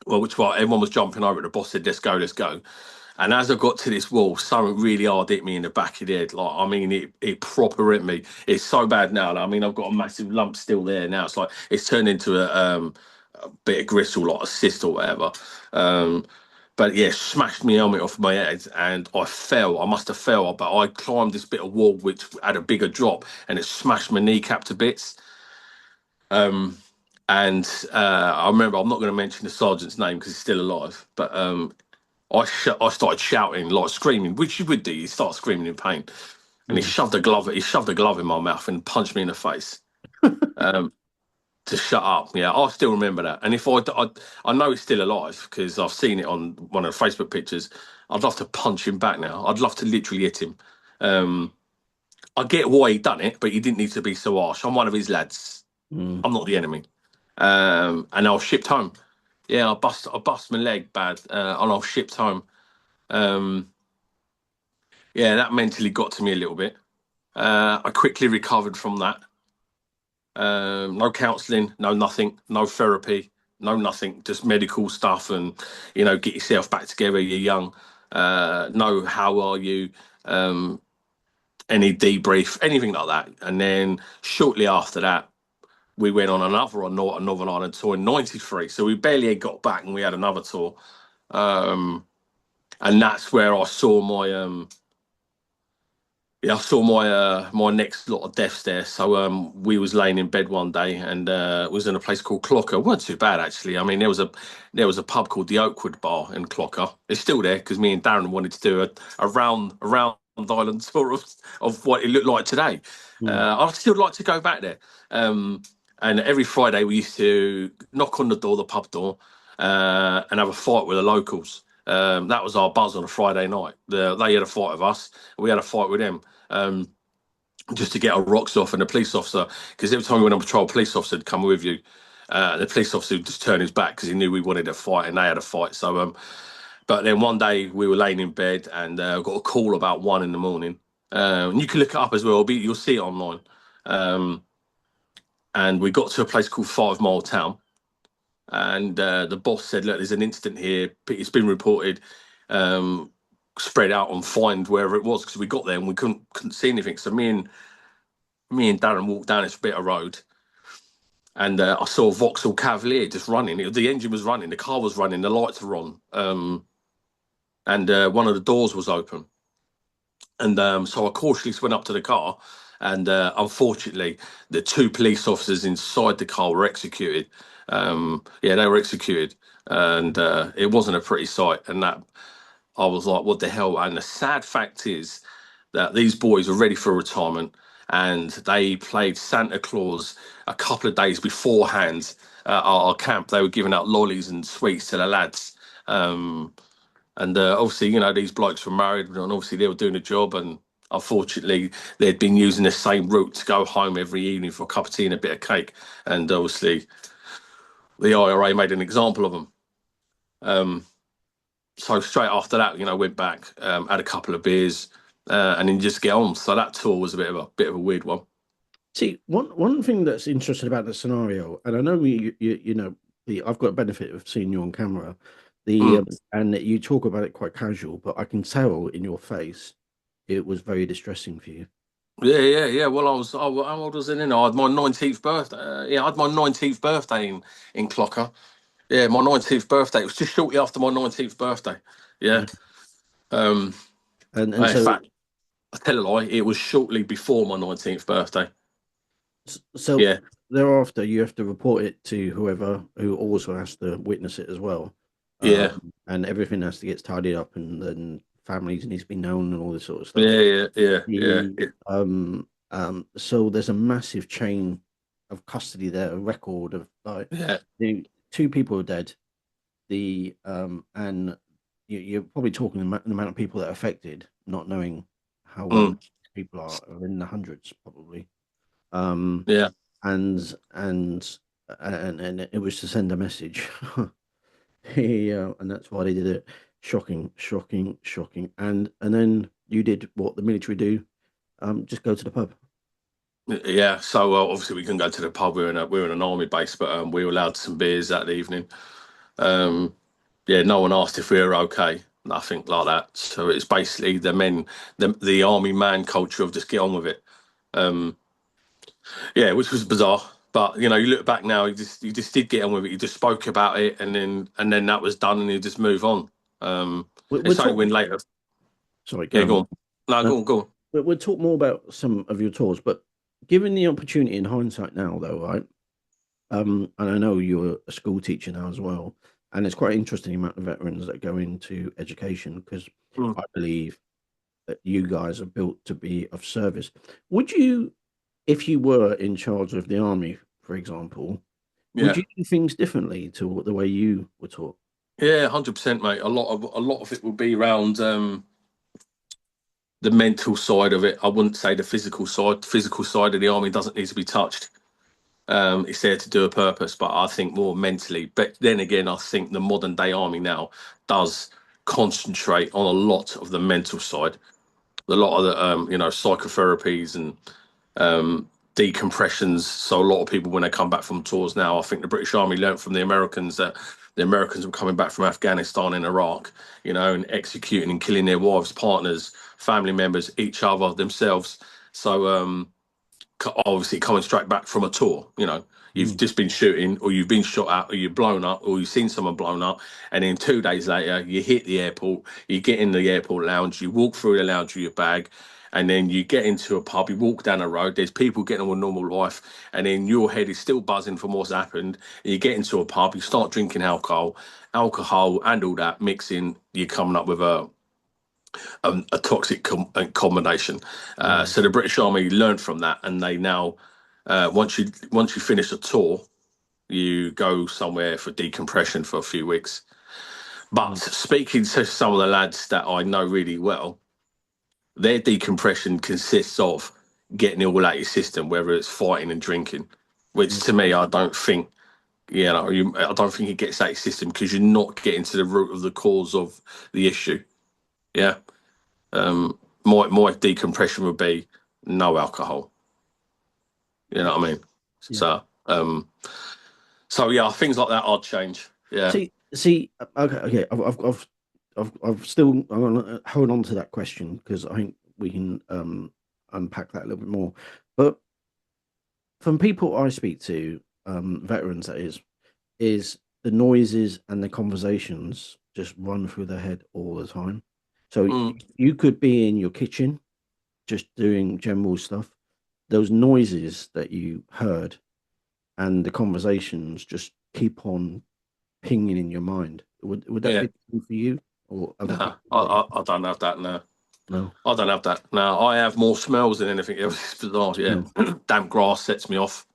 Speaker 5: well, everyone was jumping over it. The boss said, "Let's go, let's go." And as I got to this wall, something really hard hit me in the back of the head. Like, I mean, it proper hit me. It's so bad now. I mean, I've got a massive lump still there now. It's like it's turned into a bit of gristle, like a cyst or whatever. But yeah, smashed my helmet off my head and I fell. I must have fell, but I climbed this bit of wall which had a bigger drop and it smashed my kneecap to bits. And I remember, I'm not going to mention the sergeant's name because he's still alive, but I started shouting, like screaming, which you would do. You start screaming in pain, and he shoved a glove in my mouth and punched me in the face. To shut up. Yeah, I still remember that. And if I know he's still alive because I've seen it on one of the Facebook pictures. I'd love to punch him back now. I'd love to literally hit him. I get why he done it, but he didn't need to be so harsh. I'm one of his lads. I'm not the enemy. And I was shipped home. Yeah, I bust my leg bad, and I was shipped home. Yeah, that mentally got to me a little bit. I quickly recovered from that. No counselling, no nothing, no therapy, no nothing, just medical stuff and, get yourself back together, you're young. No, how are you? Any debrief, anything like that. And then shortly after that, we went on another Northern Ireland tour in 93. So we barely got back and we had another tour. And that's where I saw my next lot of deaths there. So we was laying in bed one day and was in a place called Clocker. It wasn't too bad actually. I mean, there was a pub called the Oakwood Bar in Clocker. It's still there because me and Darren wanted to do a round island tour of what it looked like today. I'd still like to go back there. And every Friday we used to knock on the pub door, and have a fight with the locals. That was our buzz on a Friday night. They had a fight with us, and we had a fight with them, just to get our rocks off. And the police officer, because every time we went on patrol, a police officer would come with you. The police officer would just turn his back because he knew we wanted a fight, and they had a fight. So, but then one day we were laying in bed and got a call about 1 in the morning. And you can look it up as well. You'll see it online. And we got to a place called 5 Mile Town. And the boss said, "Look, there's an incident here. It's been reported. Spread out and find wherever it was," because we got there and we couldn't see anything. So me and Darren walked down this bit of road, and I saw a Vauxhall Cavalier just running. The engine was running, the car was running, the lights were on, and one of the doors was open. And so I cautiously went up to the car, and unfortunately, the 2 police officers inside the car were executed. Yeah, they were executed, and it wasn't a pretty sight. And that I was like, what the hell? And the sad fact is that these boys were ready for retirement, and they played Santa Claus a couple of days beforehand at our camp. They were giving out lollies and sweets to the lads. And obviously, these blokes were married, and obviously they were doing a job, and unfortunately, they'd been using the same route to go home every evening for a cup of tea and a bit of cake. And obviously, the IRA made an example of them. So straight after that, went back, had a couple of beers, and then just get on. So that tour was a bit of a weird one.
Speaker 4: See, one thing that's interesting about the scenario, and I know I've got a benefit of seeing you on camera. And you talk about it quite casual, but I can tell in your face it was very distressing for you.
Speaker 5: Yeah. Well, how old was I then? I had my 19th birthday. Yeah, I had my 19th birthday in Clocker. Yeah, my 19th birthday. It was just shortly after my 19th birthday. Yeah.
Speaker 4: Yeah.
Speaker 5: Um.
Speaker 4: And
Speaker 5: In
Speaker 4: so
Speaker 5: fact, I tell a lie. It was shortly before my 19th birthday.
Speaker 4: so
Speaker 5: Yeah.
Speaker 4: thereafter you have to report it to whoever who also has to witness it as well.
Speaker 5: Yeah.
Speaker 4: And everything has to get tidied up, and then families need to be known and all this sort of stuff.
Speaker 5: Yeah.
Speaker 4: The so there's a massive chain of custody there, a record of like
Speaker 5: Yeah.
Speaker 4: the two people are dead. And you're probably talking the amount of people that are affected, not knowing how
Speaker 5: Mm,
Speaker 4: people are in the hundreds probably. Um,
Speaker 5: yeah.
Speaker 4: and and it was to send a message. And that's why they did it. Shocking, shocking, shocking. And then you did what the military do. Just go to the pub.
Speaker 5: Yeah. So obviously we couldn't go to the pub. We were in an army base, but we were allowed some beers that evening. Um, yeah. No one asked if we were okay. Nothing like that. So it's basically the army man culture of just get on with it. Um, yeah, which was bizarre. But you look back now, you just did get on with it. You just spoke about it, and then that was done, and you just move on.
Speaker 4: We'll
Speaker 5: It's only
Speaker 4: talk.
Speaker 5: when later.
Speaker 4: Sorry,
Speaker 5: Yeah,
Speaker 4: go
Speaker 5: go
Speaker 4: on.
Speaker 5: on. No,
Speaker 4: Uh,
Speaker 5: go on.
Speaker 4: we'll talk more about some of your tours, but given the opportunity in hindsight now, though, right? And I know you're a school teacher now as well, and it's quite interesting the amount of veterans that go into education because
Speaker 5: Mm,
Speaker 4: I believe that you guys are built to be of service. Would you, if you were in charge of the army, for example, would
Speaker 5: yeah.
Speaker 4: you do things differently to the way you were taught?
Speaker 5: Yeah, 100%, mate. A lot of it will be around the mental side of it. I wouldn't say the physical side. The physical side of the army doesn't need to be touched. It's there to do a purpose, but I think more mentally. But then again, I think the modern day army now does concentrate on a lot of the mental side, a lot of the psychotherapies and decompressions. So a lot of people, when they come back from tours now, I think the British Army learnt from the Americans that the Americans were coming back from Afghanistan and Iraq, and executing and killing their wives, partners, family members, each other, themselves. So obviously coming straight back from a tour, you've
Speaker 4: Mm.
Speaker 5: just been shooting, or you've been shot at, or you've blown up, or you've seen someone blown up, and then 2 days later you hit the airport, you get in the airport lounge, you walk through the lounge with your bag, and then you get into a pub, you walk down the road, there's people getting on with normal life, and then your head is still buzzing from what's happened, and you get into a pub, you start drinking alcohol and all that mixing, you're coming up with a toxic combination.
Speaker 4: Yeah.
Speaker 5: So the British Army learned from that, and they now, once you finish a tour, you go somewhere for decompression for a few weeks. But
Speaker 4: Mm.
Speaker 5: speaking to some of the lads that I know really well, their decompression consists of getting it all out your system, whether it's fighting and drinking. Which
Speaker 4: Mm.
Speaker 5: to me, I don't think. I don't think it gets out your system because you're not getting to the root of the cause of the issue. Yeah. My decompression would be no alcohol. You know what I mean?
Speaker 4: Yeah.
Speaker 5: So yeah, things like that I'd change. Yeah,
Speaker 4: See. Okay. I've still. I'm gonna hold on to that question because I think we can unpack that a little bit more. But from people I speak to, veterans that is the noises and the conversations just run through their head all the time. So
Speaker 5: mm,
Speaker 4: you could be in your kitchen just doing general stuff. Those noises that you heard and the conversations just keep on pinging in your mind. Would that
Speaker 5: yeah.
Speaker 4: be true for you or other
Speaker 5: No,
Speaker 4: people?
Speaker 5: I don't have that. No,
Speaker 4: No,
Speaker 5: I don't have that. No, I have more smells than anything else. It's bizarre. Yeah,
Speaker 4: no.
Speaker 5: damp grass sets me off.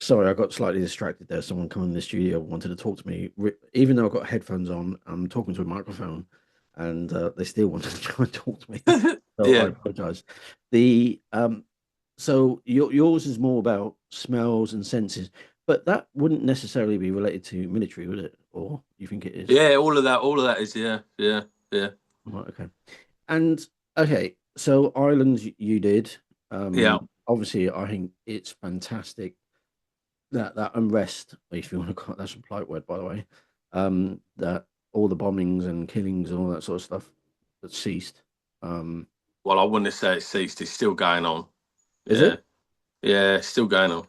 Speaker 4: Sorry, I got slightly distracted there. Someone come in the studio wanted to talk to me, even though I've got headphones on. I'm talking to a microphone, and they still wanted to try and talk to me. So I
Speaker 5: Yeah,
Speaker 4: apologize. The so yours is more about smells and senses, but that wouldn't necessarily be related to military, would it? Or you think it is?
Speaker 5: yeah. All of that is yeah,
Speaker 4: Right, okay. And okay, so Ireland you did.
Speaker 5: yeah,
Speaker 4: Obviously, I think it's fantastic that unrest, if you want to call it, that's a polite word, by the way. That all the bombings and killings and all that sort of stuff that ceased. Um,
Speaker 5: Well, I wouldn't say it ceased. It's still going on.
Speaker 4: Is
Speaker 5: Yeah,
Speaker 4: it?
Speaker 5: yeah, it's still going on.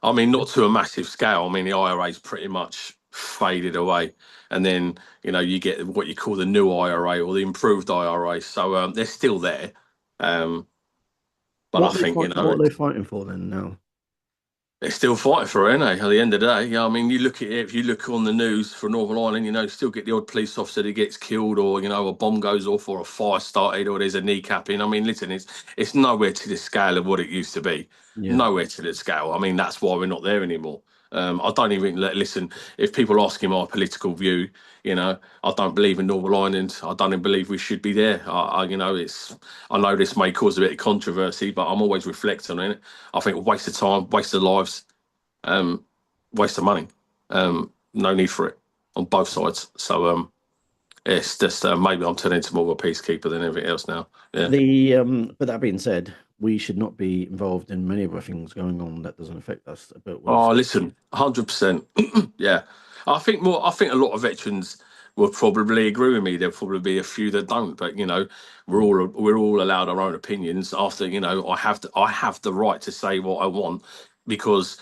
Speaker 5: I mean, not to a massive scale. I mean, the IRA's pretty much faded away, and then you get what you call the new IRA or the improved IRA. So they're still there, but I think
Speaker 4: What are they fighting for then now?
Speaker 5: they're still fighting for it, ain't they? At the end of the day, I mean, you look at it. If you look on the news for Northern Ireland, you still get the odd police officer that gets killed, or a bomb goes off, or a fire started, or there's a kneecapping. I mean, listen, it's nowhere to the scale of what it used to be.
Speaker 4: Yeah.
Speaker 5: Nowhere to the scale. I mean, that's why we're not there anymore. I don't even listen. If people ask me my political view, I don't believe in Northern Ireland. I don't even believe we should be there. I know this may cause a bit of controversy, but I'm always reflecting on it. I think a waste of time, waste of lives, waste of money. No need for it on both sides. So it's just maybe I'm turning into more of a peacekeeper than anything else now. Yeah.
Speaker 4: But that being said, we should not be involved in many other things going on that doesn't affect us. But
Speaker 5: Listen, 100%. Yeah, I think a lot of veterans will probably agree with me. There'll probably be a few that don't, but we're all allowed our own opinions. After I have the right to say what I want because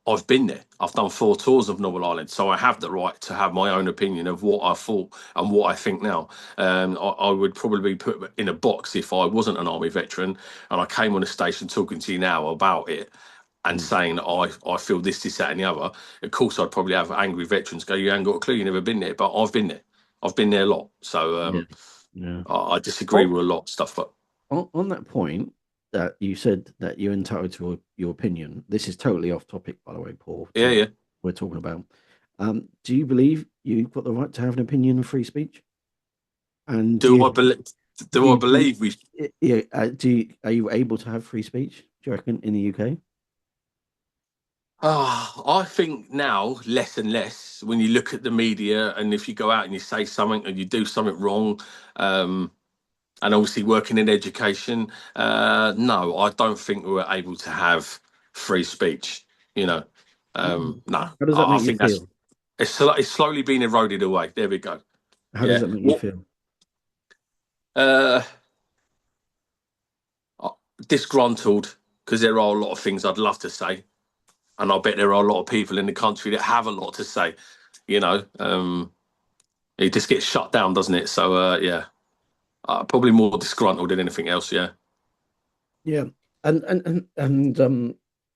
Speaker 5: I've been there. I've done 4 tours of Northern Ireland, so I have the right to have my own opinion of what I thought and what I think now. I would probably be put in a box if I wasn't an army veteran and I came on a station talking to you now about it and saying I feel this, that, and the other. Of course, I'd probably have angry veterans go, "You haven't got a clue. You've never been there." But I've been there. I've been there a lot. So
Speaker 4: yeah.
Speaker 5: I disagree with a lot of stuff. But
Speaker 4: On that point, that you said that you're entitled to your opinion. This is totally off topic, by the way, Paul.
Speaker 5: yeah.
Speaker 4: We're talking about. Do you believe you've got the right to have an opinion and free speech? And
Speaker 5: Do I believe we?
Speaker 4: Yeah. Are you able to have free speech? Do you reckon in the UK?
Speaker 5: I think now less and less when you look at the media, and if you go out and you say something and you do something wrong, and obviously working in education, no, I don't think we were able to have free speech. No.
Speaker 4: How does that
Speaker 5: I
Speaker 4: make you
Speaker 5: think
Speaker 4: feel?
Speaker 5: it's slowly being eroded away. There we go.
Speaker 4: How does that make you feel?
Speaker 5: Disgruntled because there are a lot of things I'd love to say, and I bet there are a lot of people in the country that have a lot to say. It just gets shut down, doesn't it? So yeah. Probably more disgruntled than anything else. Yeah.
Speaker 4: Yeah, and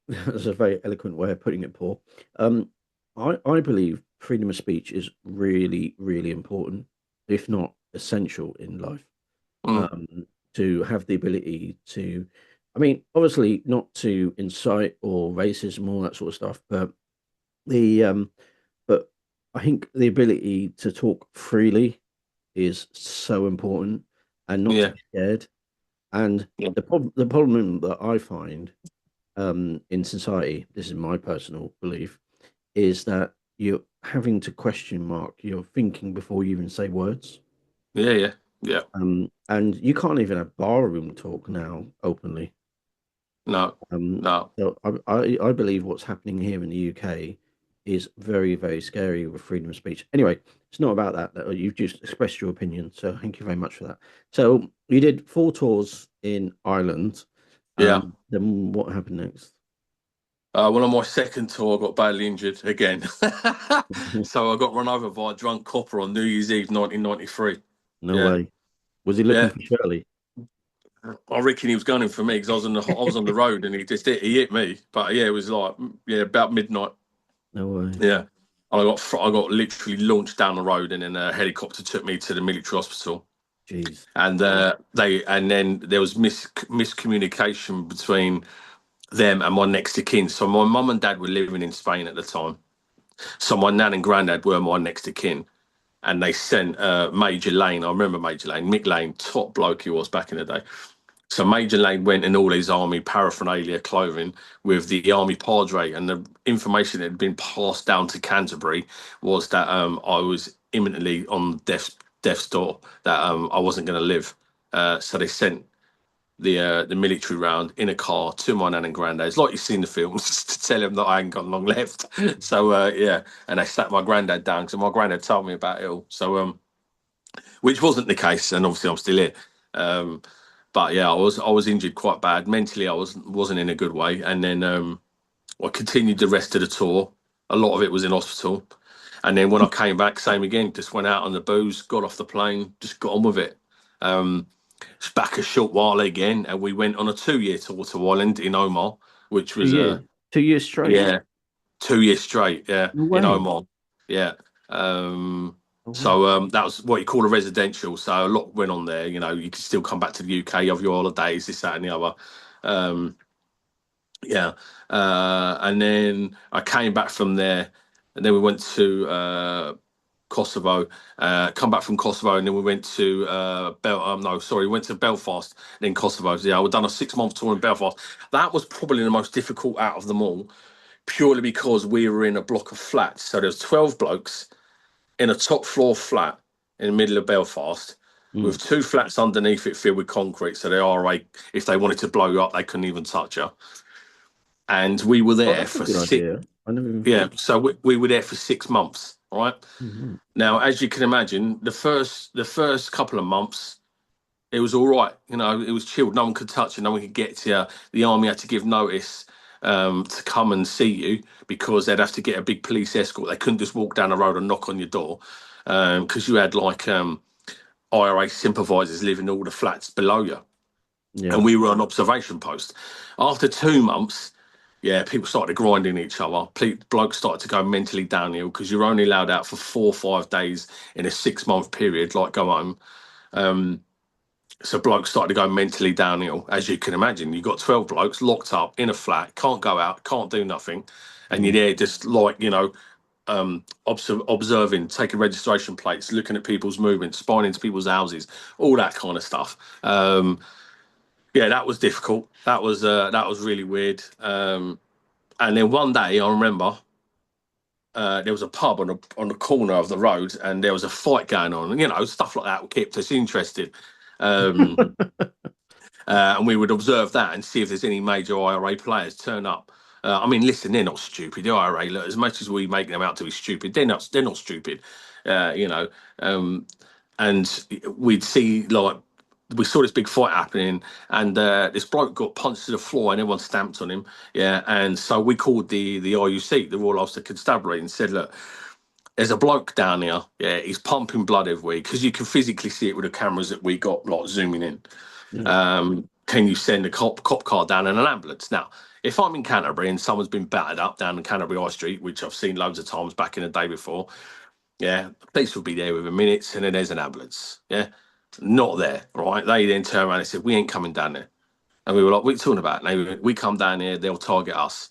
Speaker 4: that's a very eloquent way of putting it, Paul. I believe freedom of speech is really, really important, if not essential in life. To have the ability to, I mean, obviously not to incite or racism, all that sort of stuff, but but I think the ability to talk freely is so important and not to be scared. And the problem that I find in society, this is my personal belief, is that you're having to question mark your thinking before you even say words.
Speaker 5: Yeah.
Speaker 4: And you can't even have barroom talk now openly.
Speaker 5: No.
Speaker 4: So I believe what's happening here in the UK is very, very scary with freedom of speech. Anyway, it's not about that. You've just expressed your opinion, so thank you very much for that. So you did 4 tours in Ireland.
Speaker 5: Yeah.
Speaker 4: Then what happened next?
Speaker 5: Well, on my second tour, I got badly injured again. So I got run over by a drunk copper on New Year's Eve, 1993.
Speaker 4: No way. Was he looking for Shirley?
Speaker 5: I reckon he was gunning for me because I was on the road and he hit me. But yeah, it was like about midnight.
Speaker 4: No way.
Speaker 5: Yeah, and I got literally launched down the road, and then a helicopter took me to the military hospital.
Speaker 4: Jeez.
Speaker 5: And then there was miscommunication between them and my next of kin. So my mum and dad were living in Spain at the time. So my nan and granddad were my next of kin. And they sent Major Lane. I remember Major Lane, Mick Lane, top bloke he was back in the day. So Major Lane went in all his army paraphernalia clothing with the army padre, and the information that had been passed down to Canterbury was that I was imminently on death's door, that I wasn't going to live. So they sent the military round in a car to my nan and granddad's, like you see in the films, to tell him that I ain't got long left. So and they sat my granddad down because my granddad told me about it all. So which wasn't the case, and obviously I'm still here. but yeah, I was injured quite bad. Mentally, I wasn't in a good way. And then I continued the rest of the tour. A lot of it was in hospital. And then when I came back, same again. Just went out on the booze, got off the plane, just got on with it. It's back a short while again, and we went on a 2-year tour to Ireland in Omar, which was
Speaker 4: 2 years straight.
Speaker 5: yeah, 2 years straight, yeah,
Speaker 4: No
Speaker 5: in
Speaker 4: way.
Speaker 5: Omar, yeah.
Speaker 4: Oh,
Speaker 5: So that was what you call a residential. So a lot went on there. You know, you could still come back to the UK, have your holidays, this, that, and the other. Yeah, and then I came back from there, and then we went to Kosovo. Come back from Kosovo, and then we went to we went to Belfast, then Kosovo. So, yeah, we've done a 6-month tour in Belfast. That was probably the most difficult out of them all, purely because we were in a block of flats. So there was 12 blokes in a top floor flat in the middle of Belfast, with 2 flats underneath it filled with concrete. So the RA, if they wanted to blow you up, they couldn't even touch you. And we were there
Speaker 4: that's a
Speaker 5: for
Speaker 4: good
Speaker 5: 6.
Speaker 4: idea. I never even
Speaker 5: Yeah, so we were there for 6 months. All right.
Speaker 4: Mhm.
Speaker 5: Now, as you can imagine, the first couple of months, it was all right. You know, it was chilled. No one could touch you. No one could get to you. The army had to give notice to come and see you, because they'd have to get a big police escort. They couldn't just walk down the road and knock on your door, because you had like IRA supervisors living in all the flats below you.
Speaker 4: Yeah.
Speaker 5: And we were on observation post. After 2 months, yeah, people started grinding each other. Blokes started to go mentally downhill, because you're only allowed out for 4 or 5 days in a 6-month period, like go home. So blokes started to go mentally downhill. As you can imagine, you've got 12 blokes locked up in a flat, can't go out, can't do nothing. And you're there just like, you know, observing, taking registration plates, looking at people's movements, spying into people's houses, all that kind of stuff. Yeah, that was difficult. That was really weird. And then one day, I remember there was a pub on the corner of the road, and there was a fight going on, and you know, stuff like that kept us interested. And we would observe that and see if there's any major IRA players turn up. I mean, listen, they're not stupid. The IRA, look, as much as we make them out to be stupid, they're not. They're not stupid. You know, and we'd see like. We saw this big fight happening, and this bloke got punched to the floor, and everyone stamped on him. Yeah, and so we called the RUC, the Royal Ulster Constabulary, and said, "Look, there's a bloke down here. Yeah, he's pumping blood every week, because you can physically see it with the cameras that we got, like zooming in. Can you send a cop car down in an ambulance?" Now, if I'm in Canterbury and someone's been battered up down in Canterbury High Street, which I've seen loads of times back in the day before, yeah, the police will be there within minutes, and then there's an ambulance. Yeah. Not there, right? They then turned around and said, "We ain't coming down there." And we were like, "What are you talking about?" And they went, "We come down here, they'll target us.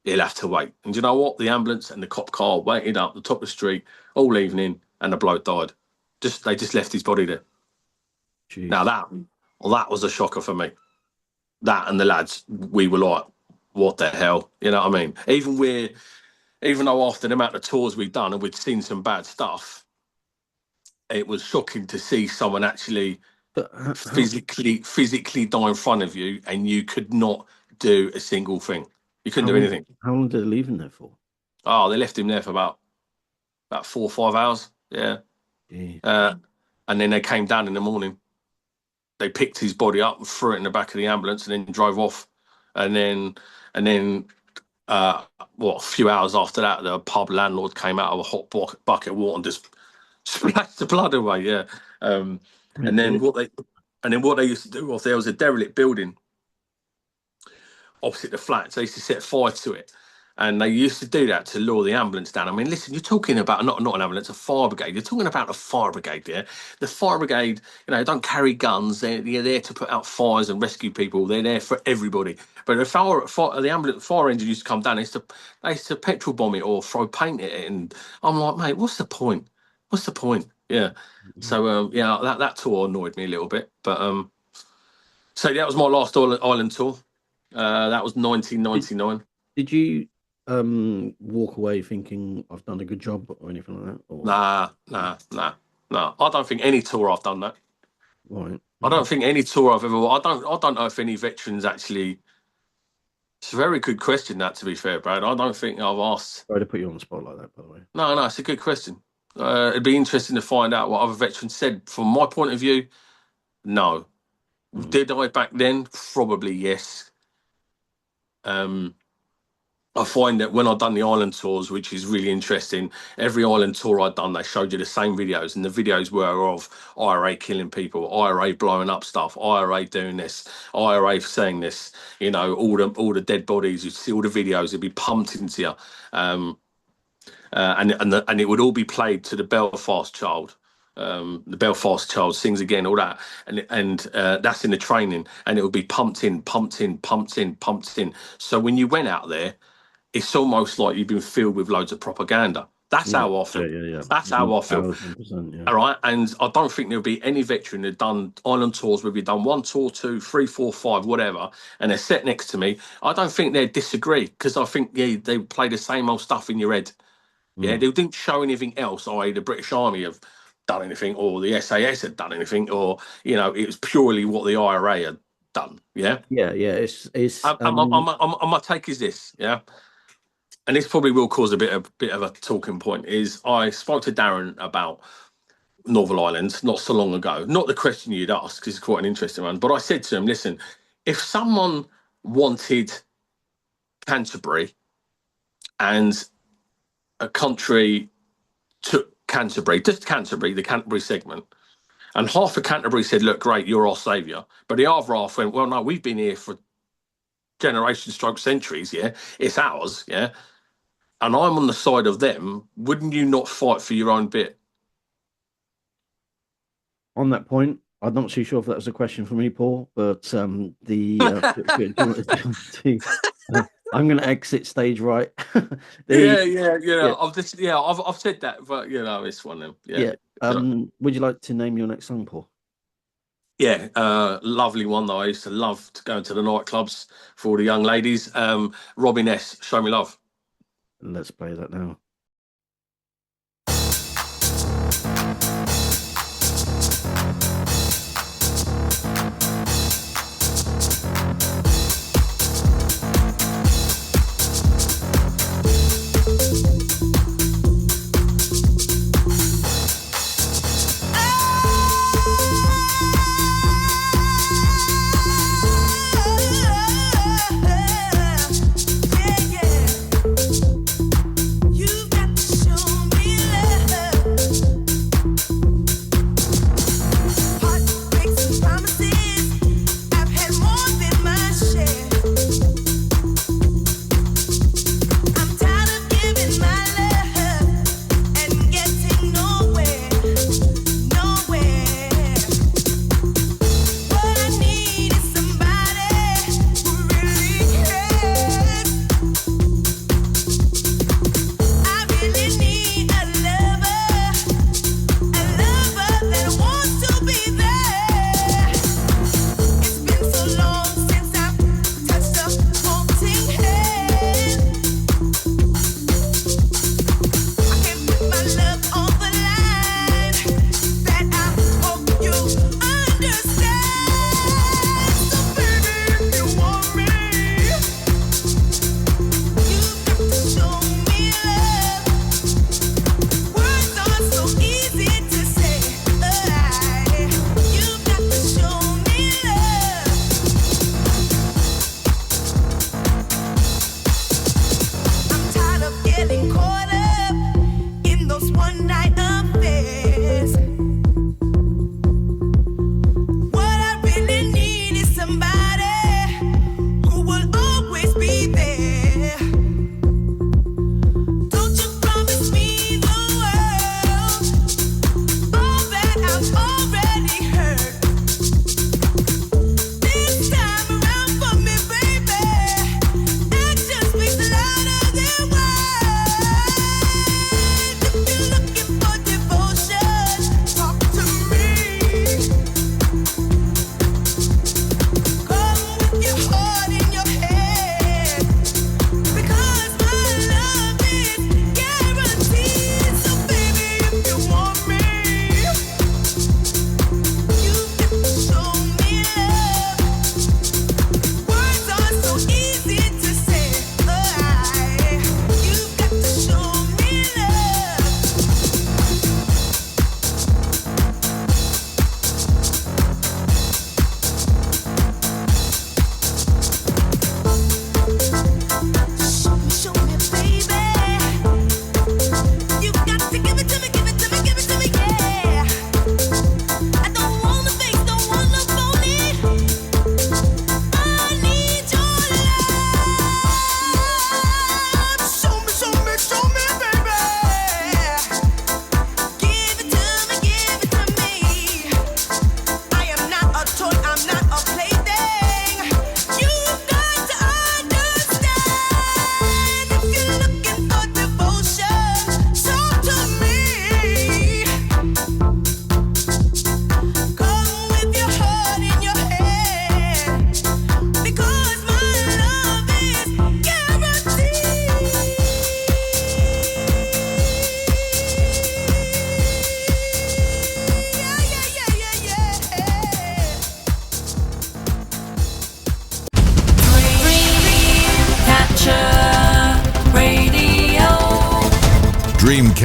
Speaker 5: He'll have to wait." And you know what? The ambulance and the cop car waited up the top of the street all evening, and the bloke died. They just left his body there.
Speaker 4: Jeez.
Speaker 5: Now that was a shocker for me. That and the lads, we were like, "What the hell?" You know what I mean? Even though after the amount of tours we'd done and we'd seen some bad stuff, it was shocking to see someone actually physically die in front of you, and you could not do a single thing. You couldn't do anything.
Speaker 4: How long did they leave him there for?
Speaker 5: Oh, they left him there for about 4 or 5 hours. Yeah. And then they came down in the morning. They picked his body up and threw it in the back of the ambulance, and then drove off. And then a few hours after that, the pub landlord came out of a hot bucket of water and just splashed the blood away. Yeah. And then what they used to do was, there was a derelict building opposite the flats. They used to set fire to it, and they used to do that to lure the ambulance down. I mean, listen, you're talking about not an ambulance, a fire brigade. You're talking about a fire brigade. Yeah, the fire brigade, you know, don't carry guns. They're there to put out fires and rescue people. They're there for everybody. But the ambulance fire engine used to come down. They used to petrol bomb it or throw paint at it, and I'm like, mate, what's the point? What's the point? Yeah. So yeah, that tour annoyed me a little bit. But so that was my last island tour. That was 1999.
Speaker 4: Did you walk away thinking I've done a good job or anything like that? Or...
Speaker 5: Nah. I don't think any tour I've done that.
Speaker 4: Right.
Speaker 5: I don't think any tour I've ever. I don't know if any veterans actually. It's a very good question, that, to be fair, Brad. I don't think I've asked.
Speaker 4: Sorry to put you on the spot like that, by the way.
Speaker 5: No, it's a good question. It'd be interesting to find out what other veterans said. From my point of view, no. Did I back then? Probably yes. I find that when I've done the island tours, which is really interesting, every island tour I've done, they showed you the same videos, and the videos were of IRA killing people, IRA blowing up stuff, IRA doing this, IRA saying this. You know, all the dead bodies. You see all the videos; it'd be pumped into you, and it would all be played to the Belfast Child. The Belfast Child sings again, all that, and that's in the training, and it would be pumped in, pumped in, pumped in, pumped in. So when you went out there, it's almost like you've been filled with loads of propaganda. That's how often.
Speaker 4: Yeah.
Speaker 5: That's how I feel.
Speaker 4: 1000%, yeah.
Speaker 5: All right, and I don't think there'll be any veteran that done island tours where we've done 1 tour, 2, 3, 4, 5, whatever, and they're sat next to me. I don't think they'd disagree, because I think they play the same old stuff in your head. Yeah, they didn't show anything else, i.e. the British Army have done anything, or the SAS had done anything, or, you know, it was purely what the IRA had done. Yeah.
Speaker 4: Yeah. It's
Speaker 5: My take is this, yeah, and this probably will cause a bit of a talking point. Is I spoke to Darren about Northern Ireland not so long ago. Not the question you'd ask, because it's quite an interesting one. But I said to him, listen, if someone wanted Canterbury and a country took Canterbury, just Canterbury, the Canterbury segment, and half of Canterbury said, look, great, you're our saviour. But the other half went, well, no, we've been here for generations, centuries, yeah, it's ours, yeah, and I'm on the side of them, wouldn't you not fight for your own bit?
Speaker 4: on that point. I'm not too sure if that was a question for me, Paul, but I'm going to exit stage right.
Speaker 5: Yeah. I've said that, but you know, it's one of them. Yeah.
Speaker 4: Would you like to name your next song, Paul?
Speaker 5: Yeah, lovely one though. I used to love to go into the nightclubs for all the young ladies. Robin S, Show Me Love.
Speaker 4: Let's play that now.
Speaker 8: You've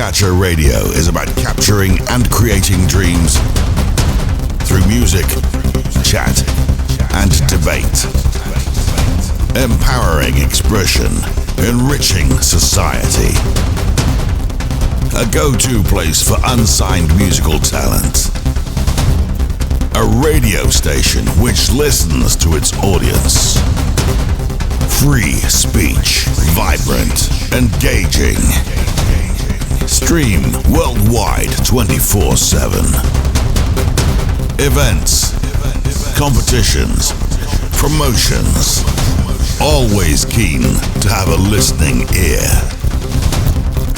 Speaker 7: Dreamcatcher Radio is about capturing and creating dreams through music, chat, and debate. Empowering expression, enriching society. A go-to place for unsigned musical talent. A radio station which listens to its audience. Free speech, vibrant, engaging. Stream worldwide 24/7. Events, competitions, promotions. Always keen to have a listening ear.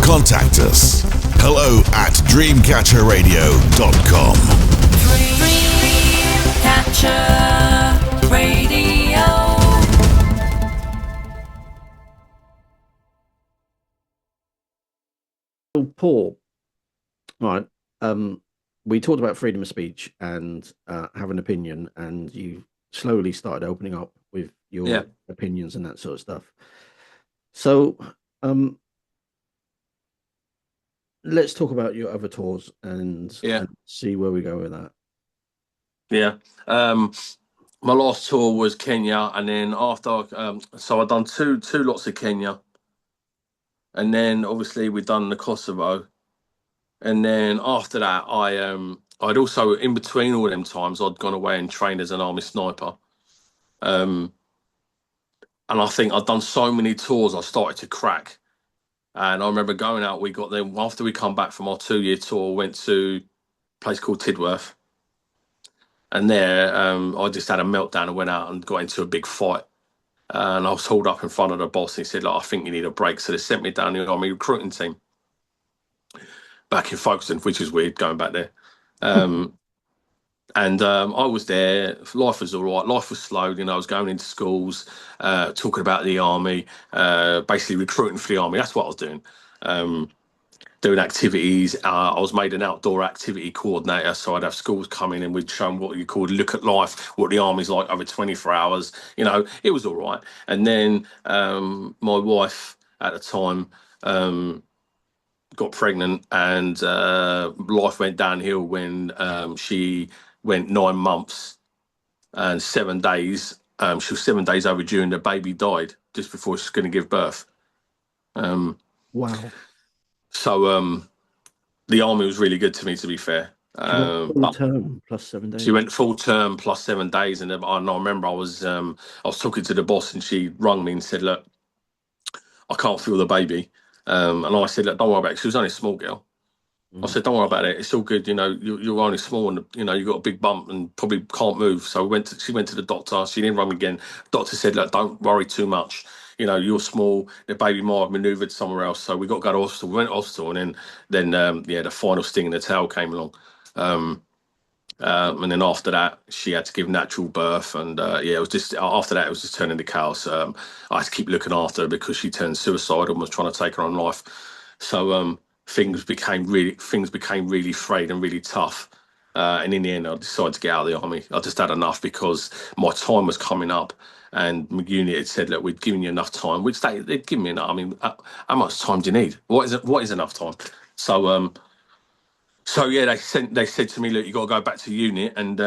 Speaker 7: Contact us. hello@dreamcatcherradio.com.
Speaker 6: Dreamcatcher Radio.
Speaker 4: Paul, right? We talked about freedom of speech and have an opinion, and you slowly started opening up with your opinions and that sort of stuff. So, let's talk about your other tours and see where we go with that.
Speaker 5: Yeah. My last tour was Kenya, and then after, so I've done two lots of Kenya, and then obviously we've done the Kosovo, and then after that, I'd also, in between all them times, I'd gone away and trained as an army sniper, and I think I'd done so many tours, I started to crack. And I remember going out, we got there after we come back from our 2-year tour, went to a place called Tidworth. And there, I just had a meltdown and went out and got into a big fight. And I was hauled up in front of the boss, and he said, "Look, I think you need a break." So they sent me down the army recruiting team back in Folkestone, which is weird going back there. And I was there. Life was all right. Life was slow. You know, I was going into schools, talking about the army, basically recruiting for the army. That's what I was doing. Doing activities. I was made an outdoor activity coordinator, so I'd have schools come in and we'd show them what you called look at life, what the army's like over 24 hours. You know, it was all right. And then my wife at the time got pregnant, and life went downhill when she went 9 months and 7 days. She was 7 days overdue, and the baby died just before she was going to give birth.
Speaker 4: Wow.
Speaker 5: So the army was really good to me, to be fair.
Speaker 4: Full term plus 7 days.
Speaker 5: She went full term plus 7 days, and I remember I was talking to the boss, and she rung me and said, "Look, I can't feel the baby." And I said, "Look, don't worry about it." She was only a small girl. I said, "Don't worry about it. It's all good. You know, you're only small, and you know you got a big bump and probably can't move." So she went to the doctor. She didn't ring me again. Doctor said, "Look, don't worry too much. You know, you're small. The baby might have manoeuvred somewhere else. So we got to go to hospital." We went to hospital, and then the final sting in the tail came along. And then after that, she had to give natural birth, and it was just after that it was just turning to chaos. I had to keep looking after her because she turned suicidal and was trying to take her own life. So things became really frayed and really tough. And in the end, I decided to get out of the army. I just had enough because my time was coming up, and my unit had said, "Look, we've given you enough time," which they'd given me enough. I mean, how much time do you need? What is enough time? So yeah, they said to me, "Look, you got to go back to unit," and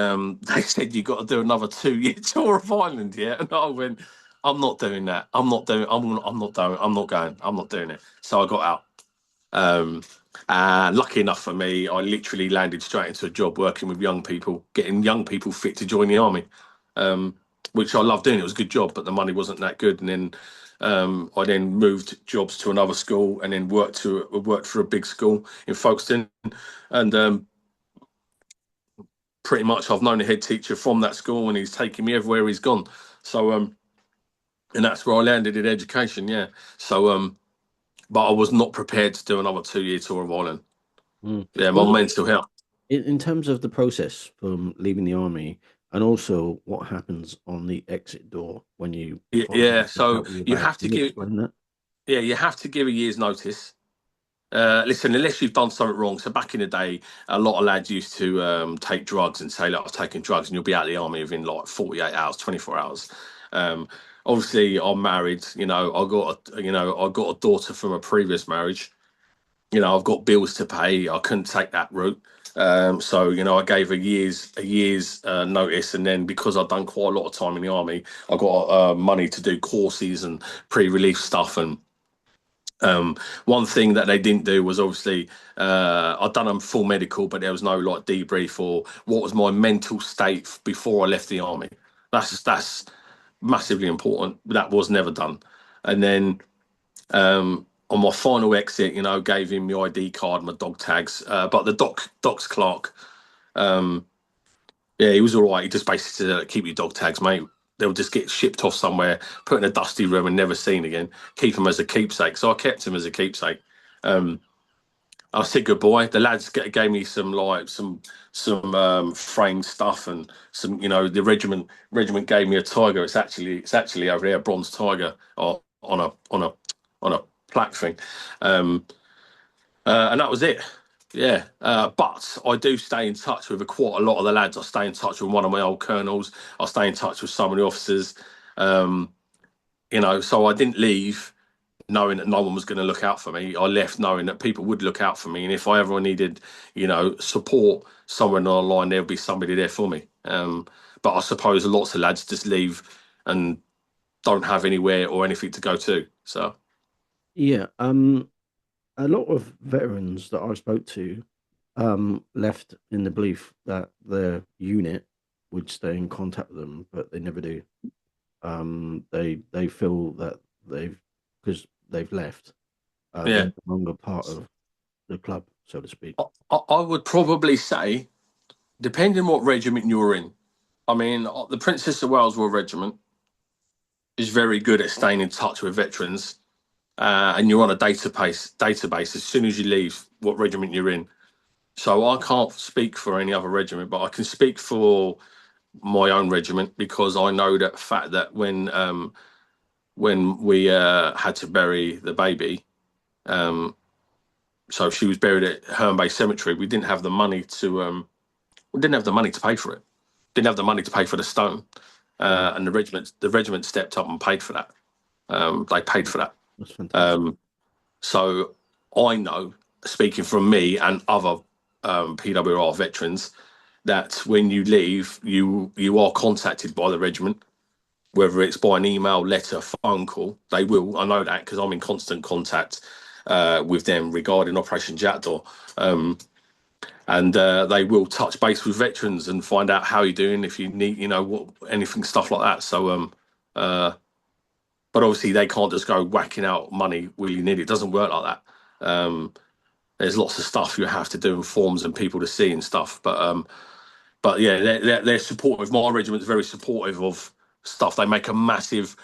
Speaker 5: they said you got to do another 2-year tour of Ireland. Yeah, and I went, "I'm not doing that. I'm not going. I'm not doing it." So I got out. And lucky enough for me, I literally landed straight into a job working with young people, getting young people fit to join the army, which I loved doing. It was a good job, but the money wasn't that good. And then I then moved jobs to another school, and then worked for a big school in Folkestone, and pretty much I've known the head teacher from that school, and he's taken me everywhere he's gone. So and that's where I landed in education. Yeah. So but I was not prepared to do another 2-year tour of Ireland. Yeah, my mental health.
Speaker 4: In terms of the process from leaving the army, and also what happens on the exit door when you
Speaker 5: so you have to give that. Yeah, you have to give a year's notice. Listen, unless you've done something wrong. So back in the day, a lot of lads used to take drugs and say, "Look, I've taken drugs," and you'll be out of the army within like 48 hours, 24 hours. Obviously, I'm married. You know, I got a daughter from a previous marriage. you know, I've got bills to pay. I couldn't take that route. So, you know, I gave a year's notice, and then because I'd done quite a lot of time in the army, I got money to do courses and pre-relief stuff. And one thing that they didn't do was obviously I'd done a full medical, but there was no like debrief or what was my mental state before I left the army. That's massively important. That was never done. And then on my final exit, you know, gave him my ID card, my dog tags. But the doc's clerk, yeah, he was all right. He just basically said, keep your dog tags, mate. They'll just get shipped off somewhere, put in a dusty room and never seen again. Keep them as a keepsake. So I kept him as a keepsake. I said goodbye. The lads gave me some framed stuff and some, you know, the regiment gave me a tiger. It's actually over there, a bronze tiger on a plaque thing, and that was it. Yeah, but I do stay in touch with quite a lot of the lads. I stay in touch with one of my old colonels. I stay in touch with some of the officers. You know, so I didn't leave knowing that no one was going to look out for me. I left knowing that people would look out for me, and if I ever needed, you know, support somewhere along the line, there'll be somebody there for me. But I suppose lots of lads just leave and don't have anywhere or anything to go to. So
Speaker 4: Yeah, a lot of veterans that I spoke to left in the belief that their unit would stay in contact with them, but they never do. They feel that because they've left,
Speaker 5: yeah,
Speaker 4: they're no longer part of the club, so to speak.
Speaker 5: I would probably say, depending on what regiment you're in. I mean, the Princess of Wales Royal Regiment is very good at staying in touch with veterans. And you're on a database as soon as you leave what regiment you're in. So I can't speak for any other regiment, but I can speak for my own regiment because I know that fact that when we had to bury the baby, so she was buried at Herne Bay Cemetery. We didn't have the money to pay for it. Didn't have the money to pay for the stone, and the regiment stepped up and paid for that. They paid for that.
Speaker 4: That's fantastic.
Speaker 5: So I know, speaking from me and other PWR veterans, that when you leave, you are contacted by the regiment, whether it's by an email, letter, phone call. They will. I know that because I'm in constant contact with them regarding Operation Jack Daw. And they will touch base with veterans and find out how you're doing, if you need, you know, anything, stuff like that. So but obviously they can't just go whacking out money willy-nilly. It doesn't work like that. There's lots of stuff you have to do and forms and people to see and stuff. But yeah, they're supportive. My regiment's very supportive of stuff. They make a massive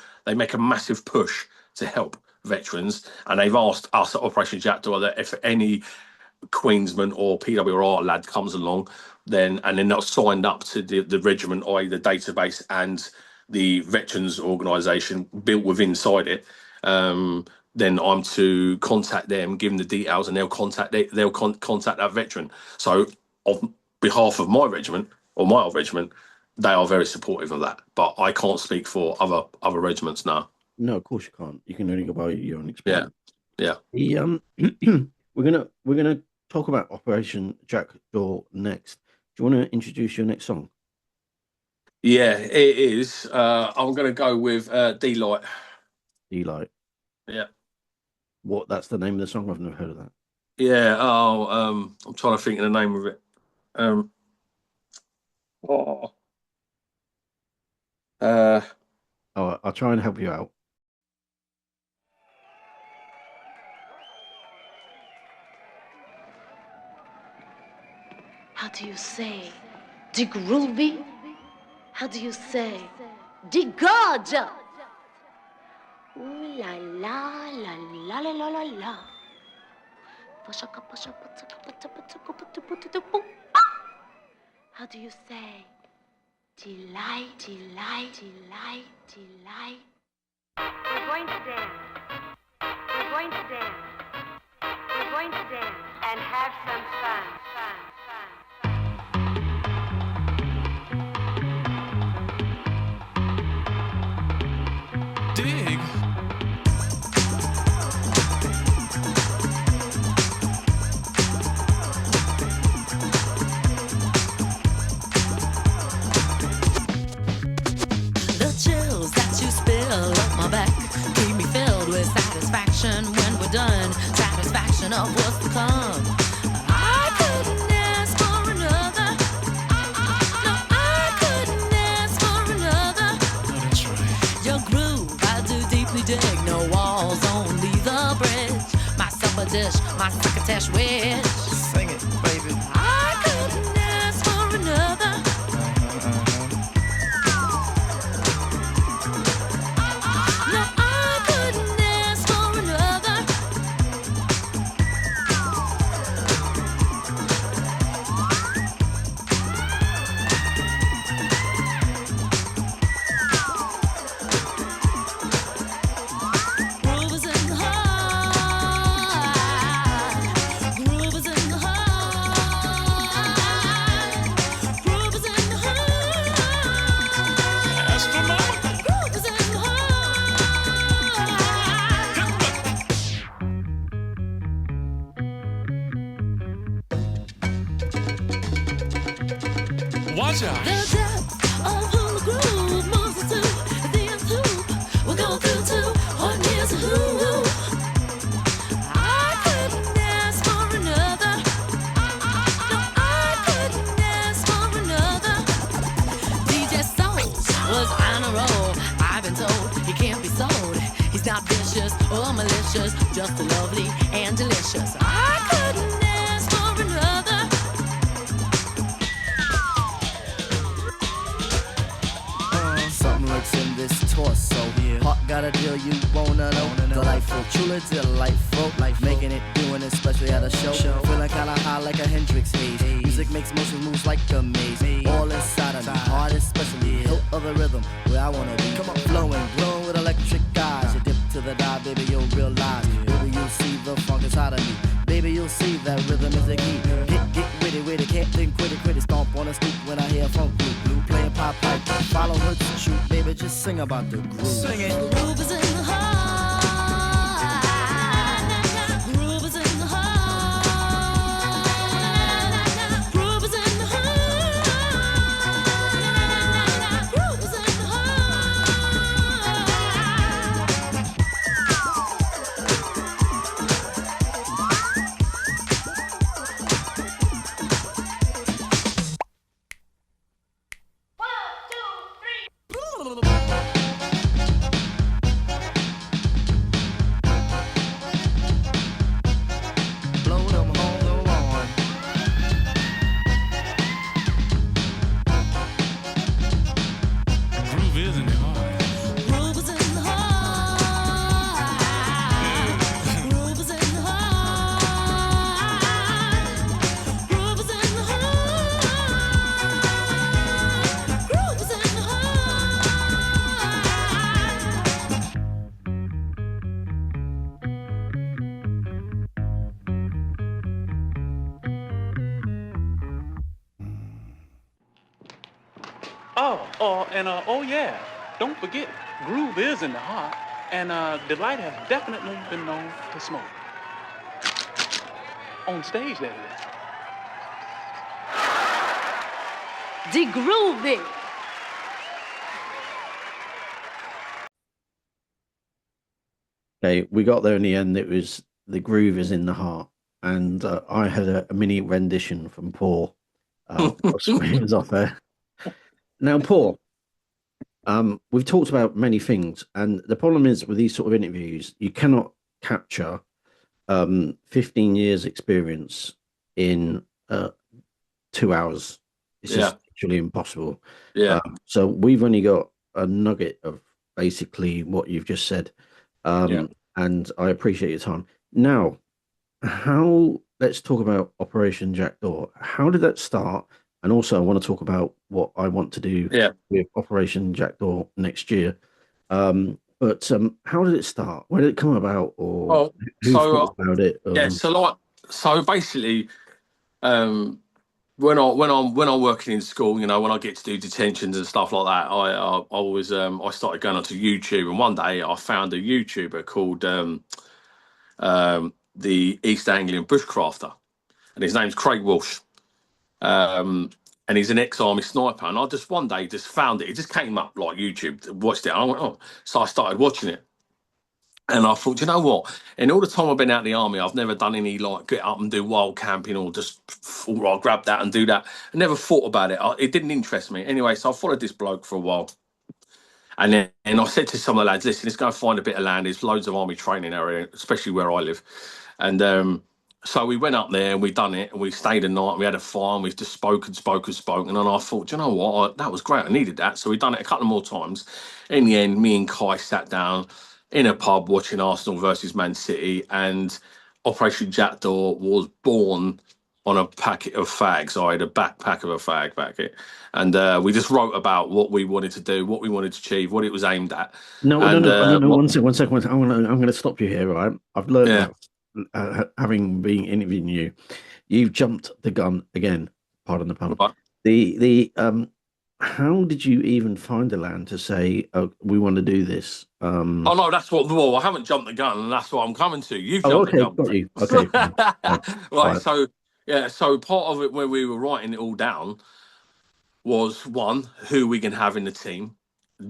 Speaker 5: push to help veterans, and they've asked us at Operation Jack Daw that if any Queensman or PWR lad comes along, then they're not signed up to the regiment, i.e. the database and the veterans organisation built within inside it, then I'm to contact them, give them the details, and they'll contact that veteran. So on behalf of my regiment or my old regiment, they are very supportive of that. But I can't speak for other regiments now.
Speaker 4: No, of course you can't. You can only go by your own experience.
Speaker 5: Yeah.
Speaker 4: We're gonna talk about Operation Jack Daw next. Do you want to introduce your next song?
Speaker 5: Yeah, it is. I'm going to go with D-Light.
Speaker 4: D-Light.
Speaker 5: Yeah.
Speaker 4: What? That's the name of the song? I've never heard of that.
Speaker 5: Yeah. I'm trying to think of the name of it.
Speaker 4: I'll try and help you out.
Speaker 8: How do you say? The groovy? How do you say? The gorgeous? Ooh la la la la la la la la. How do you say? Delight, delight, delight, delight. We're going to dance. We're going to dance. We're going to dance and have some fun, fun, fun.
Speaker 6: Dig. satisfaction when we're done, satisfaction of what's to come. I couldn't ask for another. No, I couldn't ask for another. Oh, that's right. Your groove, I do deeply dig. No walls, only the bridge. My supper dish, my crocketesh wish.
Speaker 9: Sing it, baby.
Speaker 6: I couldn't ask for another. No, I couldn't ask for another. Groove is in the heart. Groove is in the heart. Groove is in the heart. Astronomical. Groove is in the heart.
Speaker 9: Watch out.
Speaker 6: The depth of who the groove moves us to the nth hoop. We'll go through to what nears a who. I couldn't ask for another. No, I couldn't ask for another. DJ Souls was on a roll. I've been told he can't be sold. He's not vicious or malicious, just lovely and delicious. I couldn't ask for another.
Speaker 9: Something lurks in this torso. Heart got a deal you wanna know. Delightful, truly delightful. Making it, doing it, especially at a show. Feeling kinda high like a Hendrix haze. Music makes motion moves like a maze. All inside of me, heart especially. Hilt of the rhythm, where I wanna be. Come on, flowing, glowing with electric eyes. You dip to the dive, baby, you'll realize. Baby, you'll see the funk inside of me. Baby, you'll see that rhythm is the key. Get with it, can't think, quit it. Stomp on a stoop when I hear funk blue playing pop pipe. Follow her to shoot, baby, just sing about the groove. Sing it.
Speaker 6: Groove is in the heart. Groove is in the heart. Groove is in the heart. Groove is in the heart.
Speaker 9: Blow them home the lawn.
Speaker 10: Groove is in the heart.
Speaker 6: Groove is in the heart. Groove is in the heart. Groove is in the heart. Groove is in the heart.
Speaker 10: Oh yeah, don't forget, groove is in the heart, and Delight has definitely been known to smoke. On stage, that is.
Speaker 8: The groovy.
Speaker 4: Okay, we got there in the end. It was the groove is in the heart, and I had a mini rendition from Paul. He was off there. Now, Paul, we've talked about many things, and the problem is with these sort of interviews, you cannot capture 15 years experience in 2 hours. It's just actually impossible.
Speaker 5: Yeah.
Speaker 4: So we've only got a nugget of basically what you've just said. And I appreciate your time. Now, let's talk about Operation Jack Daw. How did that start? And also, I want to talk about what I want to do with Operation Jack Daw next year. But how did it start? Where did it come about? Or who thought about it?
Speaker 5: So basically, when I'm working in school, you know, when I get to do detentions and stuff like that, I started going onto YouTube, and one day I found a YouTuber called the East Anglian Bushcrafter, and his name's Craig Walsh, and he's an ex-army sniper. And I just one day just found it. It just came up like YouTube, watched it, and I went, oh, so I started watching it, And I thought, you know what? In all the time I've been out of the army, I've never done any like get up and do wild camping or just or I'll grab that and do that. I never thought about it. It didn't interest me. Anyway, so I followed this bloke for a while. And then I said to some of the lads, listen, let's go and find a bit of land. There's loads of army training area, especially where I live. And so we went up there and we done it and we stayed a night and we had a fire and we just spoke and spoke and spoke. And then I thought, you know what? That was great. I needed that. So we done it a couple more times. In the end, me and Kai sat down in a pub watching Arsenal versus Man City, and Operation Jack Daw was born on a packet of fags. I had a backpack of a fag packet, and we just wrote about what we wanted to do, what we wanted to achieve, what it was aimed at.
Speaker 4: No, no,
Speaker 5: And
Speaker 4: no, no. One second. I'm going to stop you here. Right, I've learned
Speaker 5: yeah,
Speaker 4: that having been interviewing you, you've jumped the gun again. Pardon the pun.
Speaker 5: right.
Speaker 4: The how did you even find the land to say, oh, we want to do this?
Speaker 5: Oh no, that's what. Well, I haven't jumped the gun, and that's what I'm coming to. You've
Speaker 4: Oh,
Speaker 5: jumped
Speaker 4: okay,
Speaker 5: the gun.
Speaker 4: got you. Okay, fine.
Speaker 5: Right. So yeah. So part of it when we were writing it all down was one, who we can have in the team.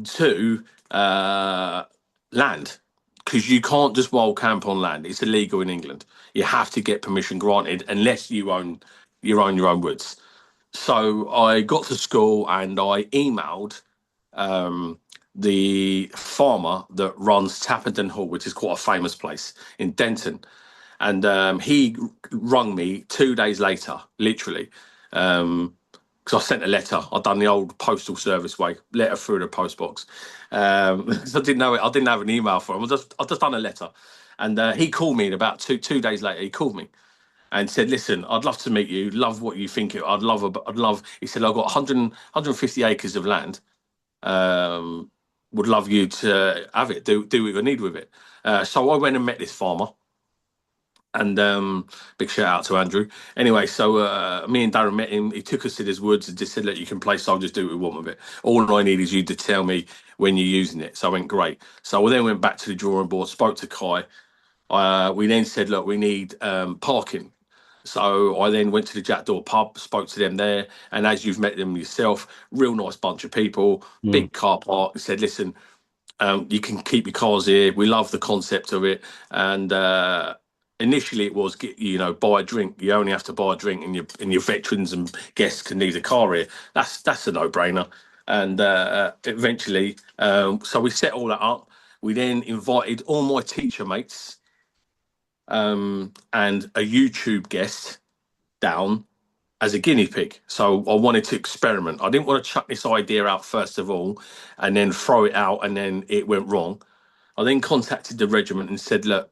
Speaker 5: Two, land, because you can't just wild camp on land. It's illegal in England. You have to get permission granted unless you own your own woods. So I got to school and I emailed the farmer that runs Tappenden Hall, which is quite a famous place in Denton. And he rung me 2 days later, literally, because I sent a letter. I'd done the old postal service way, letter through the post box. So I didn't know it. I didn't have an email for him. I just done a letter, and he called me. In about two days later, he called me and said, "Listen, I'd love to meet you. Love what you think. I'd love." He said, "I've got 150 acres of land. Would love you to have it. Do what you need with it." So I went and met this farmer. And big shout out to Andrew. Anyway, so me and Darren met him. He took us to his woods and just said, "Look, you can play soldiers, do what you want with it. All I need is you to tell me when you're using it." So I went, "Great." So we then went back to the drawing board, spoke to Kai. We then said, "Look, we need parking." So I then went to the Jack Daw pub, spoke to them there, and as you've met them yourself, real nice bunch of people, big car park. Said, "Listen, you can keep your cars here. We love the concept of it." And initially, it was buy a drink. You only have to buy a drink, and your veterans and guests can leave the car here. That's a no-brainer. And eventually, so we set all that up. We then invited all my teacher mates and a YouTube guest down as a guinea pig. So I wanted to experiment. I didn't want to chuck this idea out first of all and then throw it out and then it went wrong. I then contacted the regiment and said, "Look,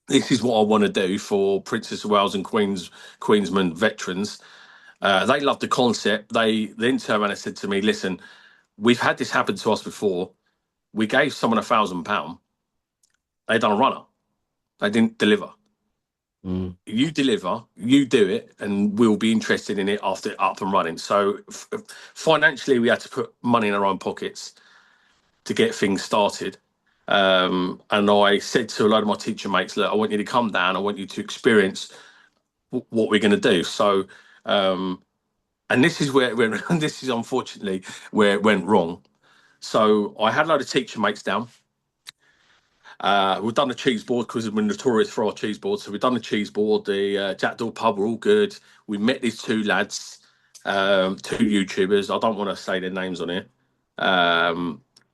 Speaker 5: this is what I want to do for Princess of Wales and Queensman veterans." They loved the concept. They then turned around and said to me, "Listen, we've had this happen to us before. We gave someone £1,000. They done a runner. They didn't deliver. You deliver, you do it, and we'll be interested in it after up and running." So financially, we had to put money in our own pockets to get things started. And I said to a load of my teacher mates, "Look, I want you to come down. I want you to experience what we're going to do." So, and this is where this is unfortunately where it went wrong. So I had a load of teacher mates down. We've done the cheese board because we're notorious for our cheese board. So we've done the cheese board. The Jack Daw pub were all good. We met these two lads, two YouTubers. I don't want to say their names on here.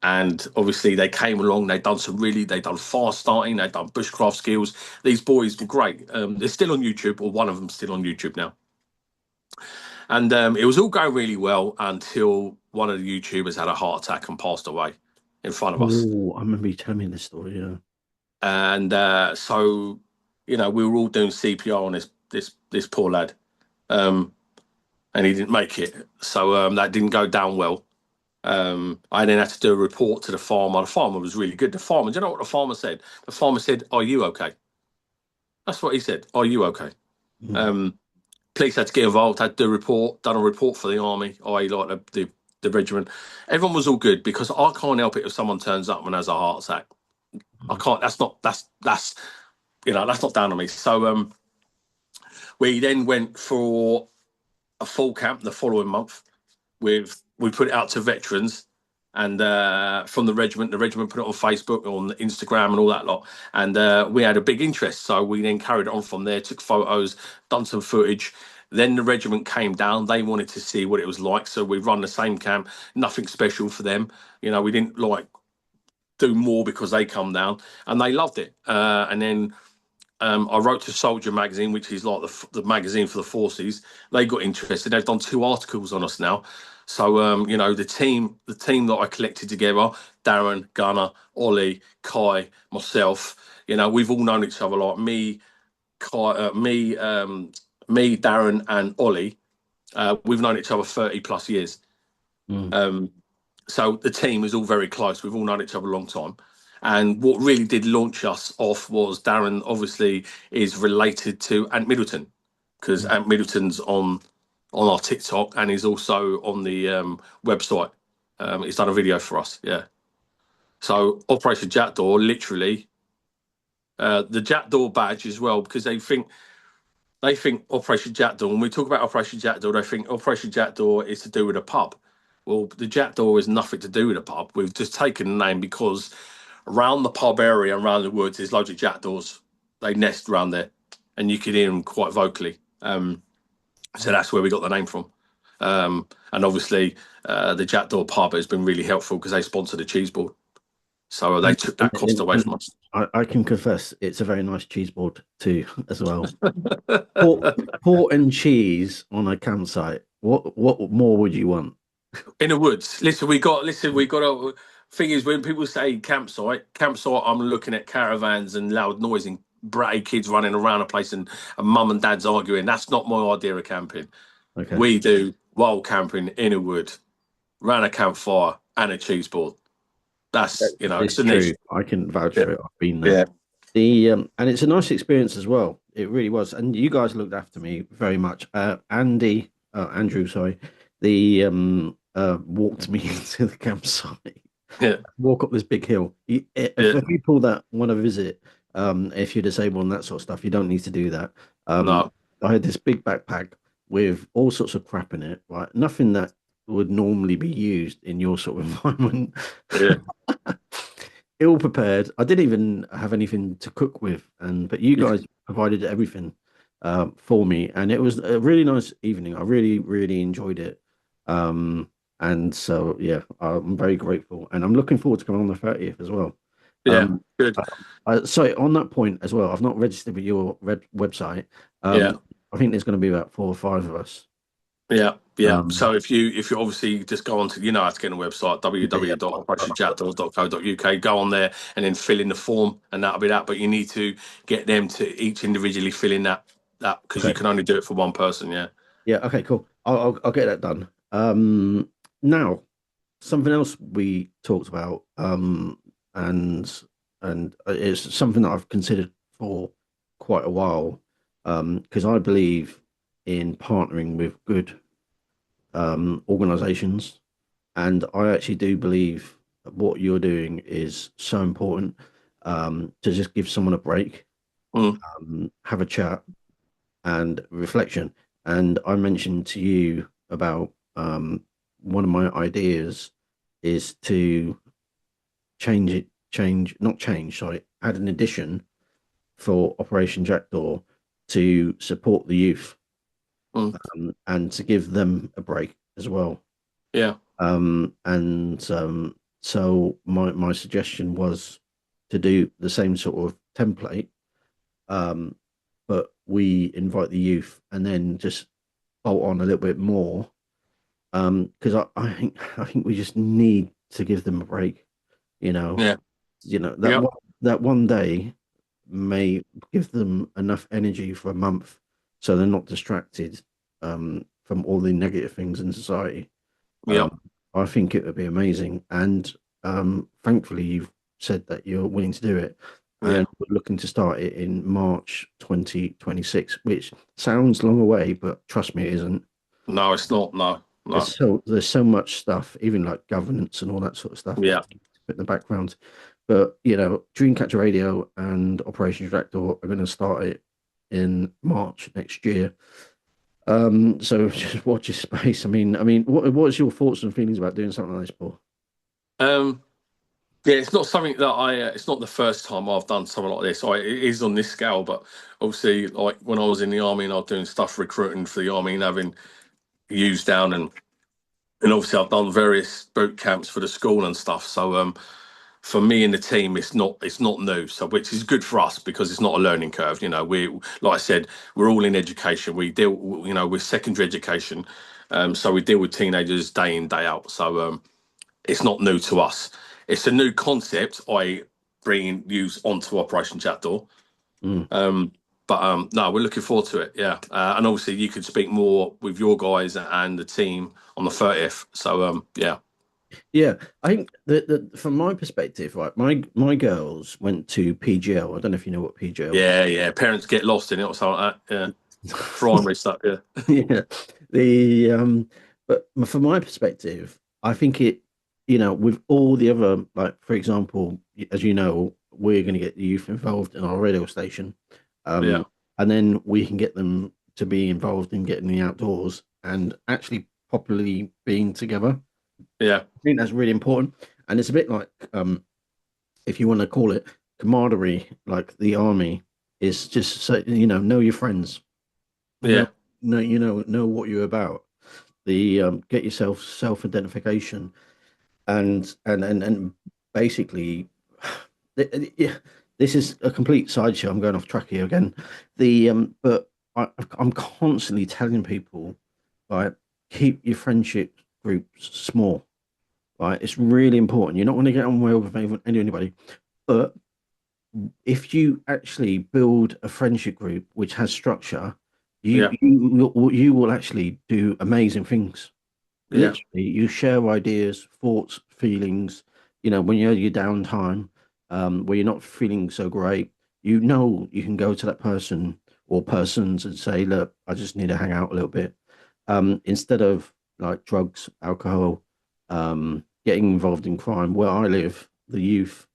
Speaker 5: And obviously they came along. They'd done fast starting. They'd done bushcraft skills. These boys were great. They're still on YouTube, or one of them's still on YouTube now. And it was all going really well until one of the YouTubers had a heart attack and passed away in front of us.
Speaker 4: Oh, I remember you telling me this story. Yeah.
Speaker 5: And so, we were all doing CPR on this poor lad, and he didn't make it. So that didn't go down well. I then had to do a report to the farmer. The farmer was really good. The farmer, do you know what the farmer said? The farmer said, "Are you okay?" That's what he said. "Are you okay?" Police had to get involved, had to do a report, done a report for the army, i.e. like the regiment. Everyone was all good because I can't help it if someone turns up and has a heart attack. I can't. That's not down on me. So we then went for a full camp the following month. We put it out to veterans, and from the regiment put it on Facebook, on Instagram, and all that lot. And we had a big interest, so we then carried it on from there. Took photos, done some footage. Then the regiment came down. They wanted to see what it was like, so we run the same camp. Nothing special for them, you know. We didn't like do more because they come down, and they loved it. And then I wrote to Soldier magazine, which is like the magazine for the forces. They got interested. They've done 2 articles on us now. So you know, the team that I collected together, Darren, Gunnar, Ollie, Kai, myself, you know, we've all known each other. Like me, Kai, me, Darren, and Ollie. We've known each other 30 plus years. So the team is all very close. We've all known each other a long time. And what really did launch us off was Darren obviously is related to Ant Middleton, because Ant Middleton's on our TikTok, and he's also on the website. He's done a video for us, yeah. So Operation Jack Daw, literally, the Jack Daw badge as well, because they think Operation Jack Daw, when we talk about Operation Jack Daw, they think Operation Jack Daw is to do with a pub. Well, the Jack Daw is nothing to do with a pub. We've just taken the name because around the pub area, around the woods, there's loads of jackdaws. They nest around there, and you can hear them quite vocally. So that's where we got the name from. And obviously, the Jackdaw pub has been really helpful because they sponsor the cheese board. So they took that cost away from us.
Speaker 4: I can confess it's a very nice cheese board too, as well. Port and cheese on a campsite. What more would you want?
Speaker 5: In the woods. Listen, we got a thing is, when people say campsite, I'm looking at caravans and loud noise and bratty kids running around a place and mum and dad's arguing. That's not my idea of camping.
Speaker 4: Okay.
Speaker 5: We do wild camping in a wood, around a campfire and a cheese board. That's, you know, it's
Speaker 4: true. I can vouch for it. I've been there. Yeah. And it's a nice experience as well. It really was. And you guys looked after me very much. Andrew, sorry, walked me into the campsite.
Speaker 5: Yeah.
Speaker 4: Walk up this big hill. For people that want to visit, if you're disabled and that sort of stuff, you don't need to do that.
Speaker 5: No.
Speaker 4: I had this big backpack with all sorts of crap in it, right? Nothing that would normally be used in your sort of environment.
Speaker 5: Yeah.
Speaker 4: Ill prepared. I didn't even have anything to cook with, but you guys provided everything for me, and it was a really nice evening. I really, really enjoyed it. And so, yeah, I'm very grateful, and I'm looking forward to coming on the 30th as well.
Speaker 5: Yeah, good.
Speaker 4: Sorry, on that point as well, I've not registered with your website. I think there's going to be about 4 or 5 of us.
Speaker 5: Yeah. So if you obviously just go on to, you know, how to get on the website, www.operationjackdaw.co.uk, go on there and then fill in the form, and that'll be that. But you need to get them to each individually fill in that because you can only do it for one person. Yeah.
Speaker 4: Yeah. Okay. Cool. I'll get that done. Now, something else we talked about, and it's something that I've considered for quite a while, because I believe in partnering with good organizations, and I actually do believe that what you're doing is so important, to just give someone a break, have a chat and reflection. And I mentioned to you about one of my ideas is to add an addition for Operation Jack Daw to support the youth, and to give them a break as well.
Speaker 5: Yeah.
Speaker 4: So my suggestion was to do the same sort of template, but we invite the youth and then just bolt on a little bit more, because I think we just need to give them a break, you know.
Speaker 5: Yeah.
Speaker 4: You know, that one day may give them enough energy for a month so they're not distracted from all the negative things in society. I think it would be amazing, and thankfully you've said that you're willing to do it, and we're looking to start it in March 2026, which sounds long away, but trust me, it isn't.
Speaker 5: No, it's not. No.
Speaker 4: There's so much stuff, even like governance and all that sort of stuff.
Speaker 5: Yeah.
Speaker 4: In the background, but you know, Dreamcatcher Radio and Operation Jack Daw are going to start it in March next year. So just watch your space. I mean, what's your thoughts and feelings about doing something like this, Paul?
Speaker 5: Yeah, it's not something that it's not the first time I've done something like this. It is on this scale, but obviously, like when I was in the army and I was doing stuff recruiting for the army and having used down, and obviously I've done various boot camps for the school and stuff. So for me and the team, it's not new. So which is good for us because it's not a learning curve. You know, we like I said, we're all in education. We deal, with secondary education, so we deal with teenagers day in day out. So it's not new to us. It's a new concept I bring use onto Operation Jack Daw. But no, we're looking forward to it. Yeah, and obviously you could speak more with your guys and the team on the 30th. So yeah.
Speaker 4: Yeah, I think that from my perspective, right, my girls went to PGL. I don't know if you know what PGL is.
Speaker 5: Yeah. Parents get lost in it or something like that. Yeah, primary stuff. Yeah,
Speaker 4: Yeah. But from my perspective, I think with all the other, like, for example, as you know, we're going to get the youth involved in our radio station,
Speaker 5: yeah,
Speaker 4: and then we can get them to be involved in getting the outdoors and actually properly being together.
Speaker 5: yeah,
Speaker 4: I think that's really important, and it's a bit like, if you want to call it camaraderie, like the army is just so know your friends,
Speaker 5: yeah,
Speaker 4: know what you're about. The get yourself self-identification, and basically, yeah, this is a complete sideshow. I'm going off track here again. But I'm constantly telling people, like, keep your friendship groups small. Right, it's really important. You're not going to get on well with anybody, but if you actually build a friendship group which has structure,
Speaker 5: yeah,
Speaker 4: you will actually do amazing things.
Speaker 5: yeah,
Speaker 4: Literally, you share ideas, thoughts, feelings. When you're your downtime, where you're not feeling so great, you can go to that person or persons and say, "Look, I just need to hang out a little bit." Instead of like drugs, alcohol, getting involved in crime. Where I live, the youth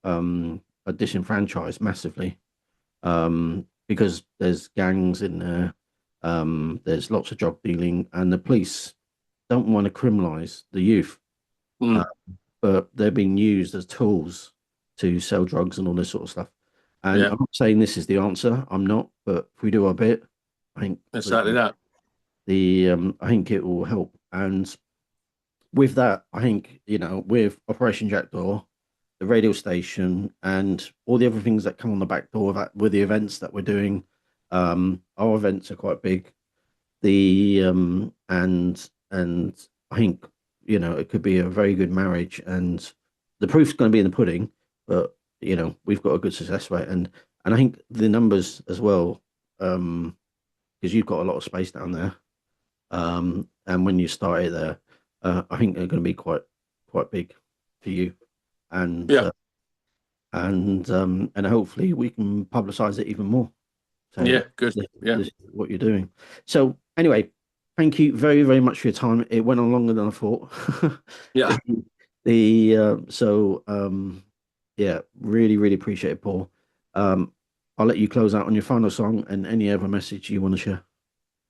Speaker 4: are disenfranchised massively, because there's gangs in there. There's lots of drug dealing, and the police don't want to criminalize the youth,
Speaker 5: mm,
Speaker 4: but they're being used as tools to sell drugs and all this sort of stuff. And
Speaker 5: yeah.
Speaker 4: I'm not saying this is the answer. I'm not, but if we do our bit, I think
Speaker 5: Exactly that.
Speaker 4: I think it will help. And with that, I think with Operation Jack Daw, the radio station, and all the other things that come on the back door of that, with the events that we're doing, our events are quite big. And I think it could be a very good marriage, and the proof's going to be in the pudding. But we've got a good success rate, and I think the numbers as well, because you've got a lot of space down there, and when you started there, I think they're going to be quite big for you, and
Speaker 5: Yeah,
Speaker 4: and hopefully we can publicize it even more. So
Speaker 5: yeah, good. Yeah,
Speaker 4: this is what you're doing. So anyway, thank you very, very much for your time. It went on longer than I thought.
Speaker 5: yeah.
Speaker 4: Yeah, really, really appreciate it, Paul. I'll let you close out on your final song and any other message you want to share.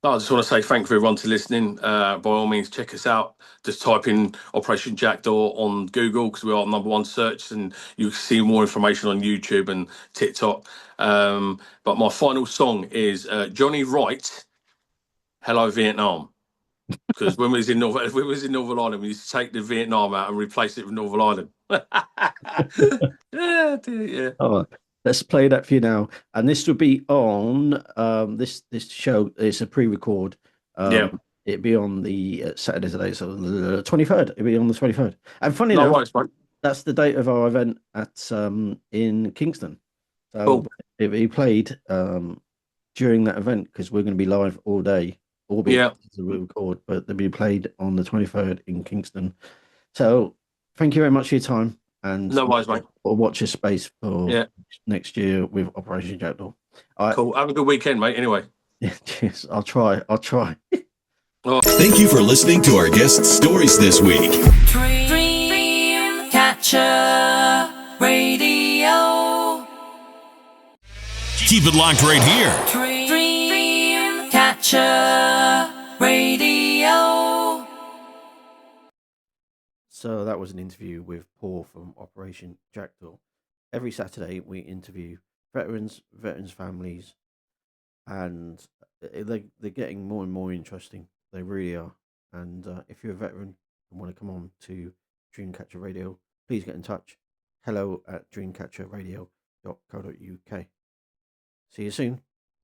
Speaker 5: I just want to say thank you everyone to listening. By all means, check us out. Just type in Operation Jack Daw on Google because we are #1 search, and you can see more information on YouTube and TikTok. But my final song is Johnny Wright, "Hello Vietnam," because when we was in Northern Ireland, we used to take the Vietnam out and replace it with Northern Ireland. Yeah, yeah.
Speaker 4: Oh, let's play that for you now. And this will be on this show. It's a pre-record.
Speaker 5: Yeah.
Speaker 4: It'd be on the Saturday today, so the 23rd. It'll be on the 23rd. And funny
Speaker 5: No
Speaker 4: enough,
Speaker 5: worries, mate.
Speaker 4: that's the date of our event at in Kingston. So
Speaker 5: Cool.
Speaker 4: it'll be played during that event because we're going to be live all day.
Speaker 5: Yeah.
Speaker 4: We record, but they'll be played on the 23rd in Kingston. So thank you very much for your time. And
Speaker 5: No worries, mate.
Speaker 4: or watch your space for
Speaker 5: Yeah.
Speaker 4: next year with Operation Jack Daw. All right.
Speaker 5: Cool. Have a good weekend, mate. Anyway.
Speaker 4: Yeah, cheers. I'll try.
Speaker 7: Thank you for listening to our guest stories this week.
Speaker 6: Dream Catcher Radio.
Speaker 7: Keep it locked right here.
Speaker 6: Dream Catcher Radio.
Speaker 4: So that was an interview with Paul from Operation Jack Daw. Every Saturday we interview veterans families, and they're getting more and more interesting. They really are. And if you're a veteran and want to come on to Dreamcatcher Radio, please get in touch. Hello@dreamcatcherradio.co.uk. See you soon.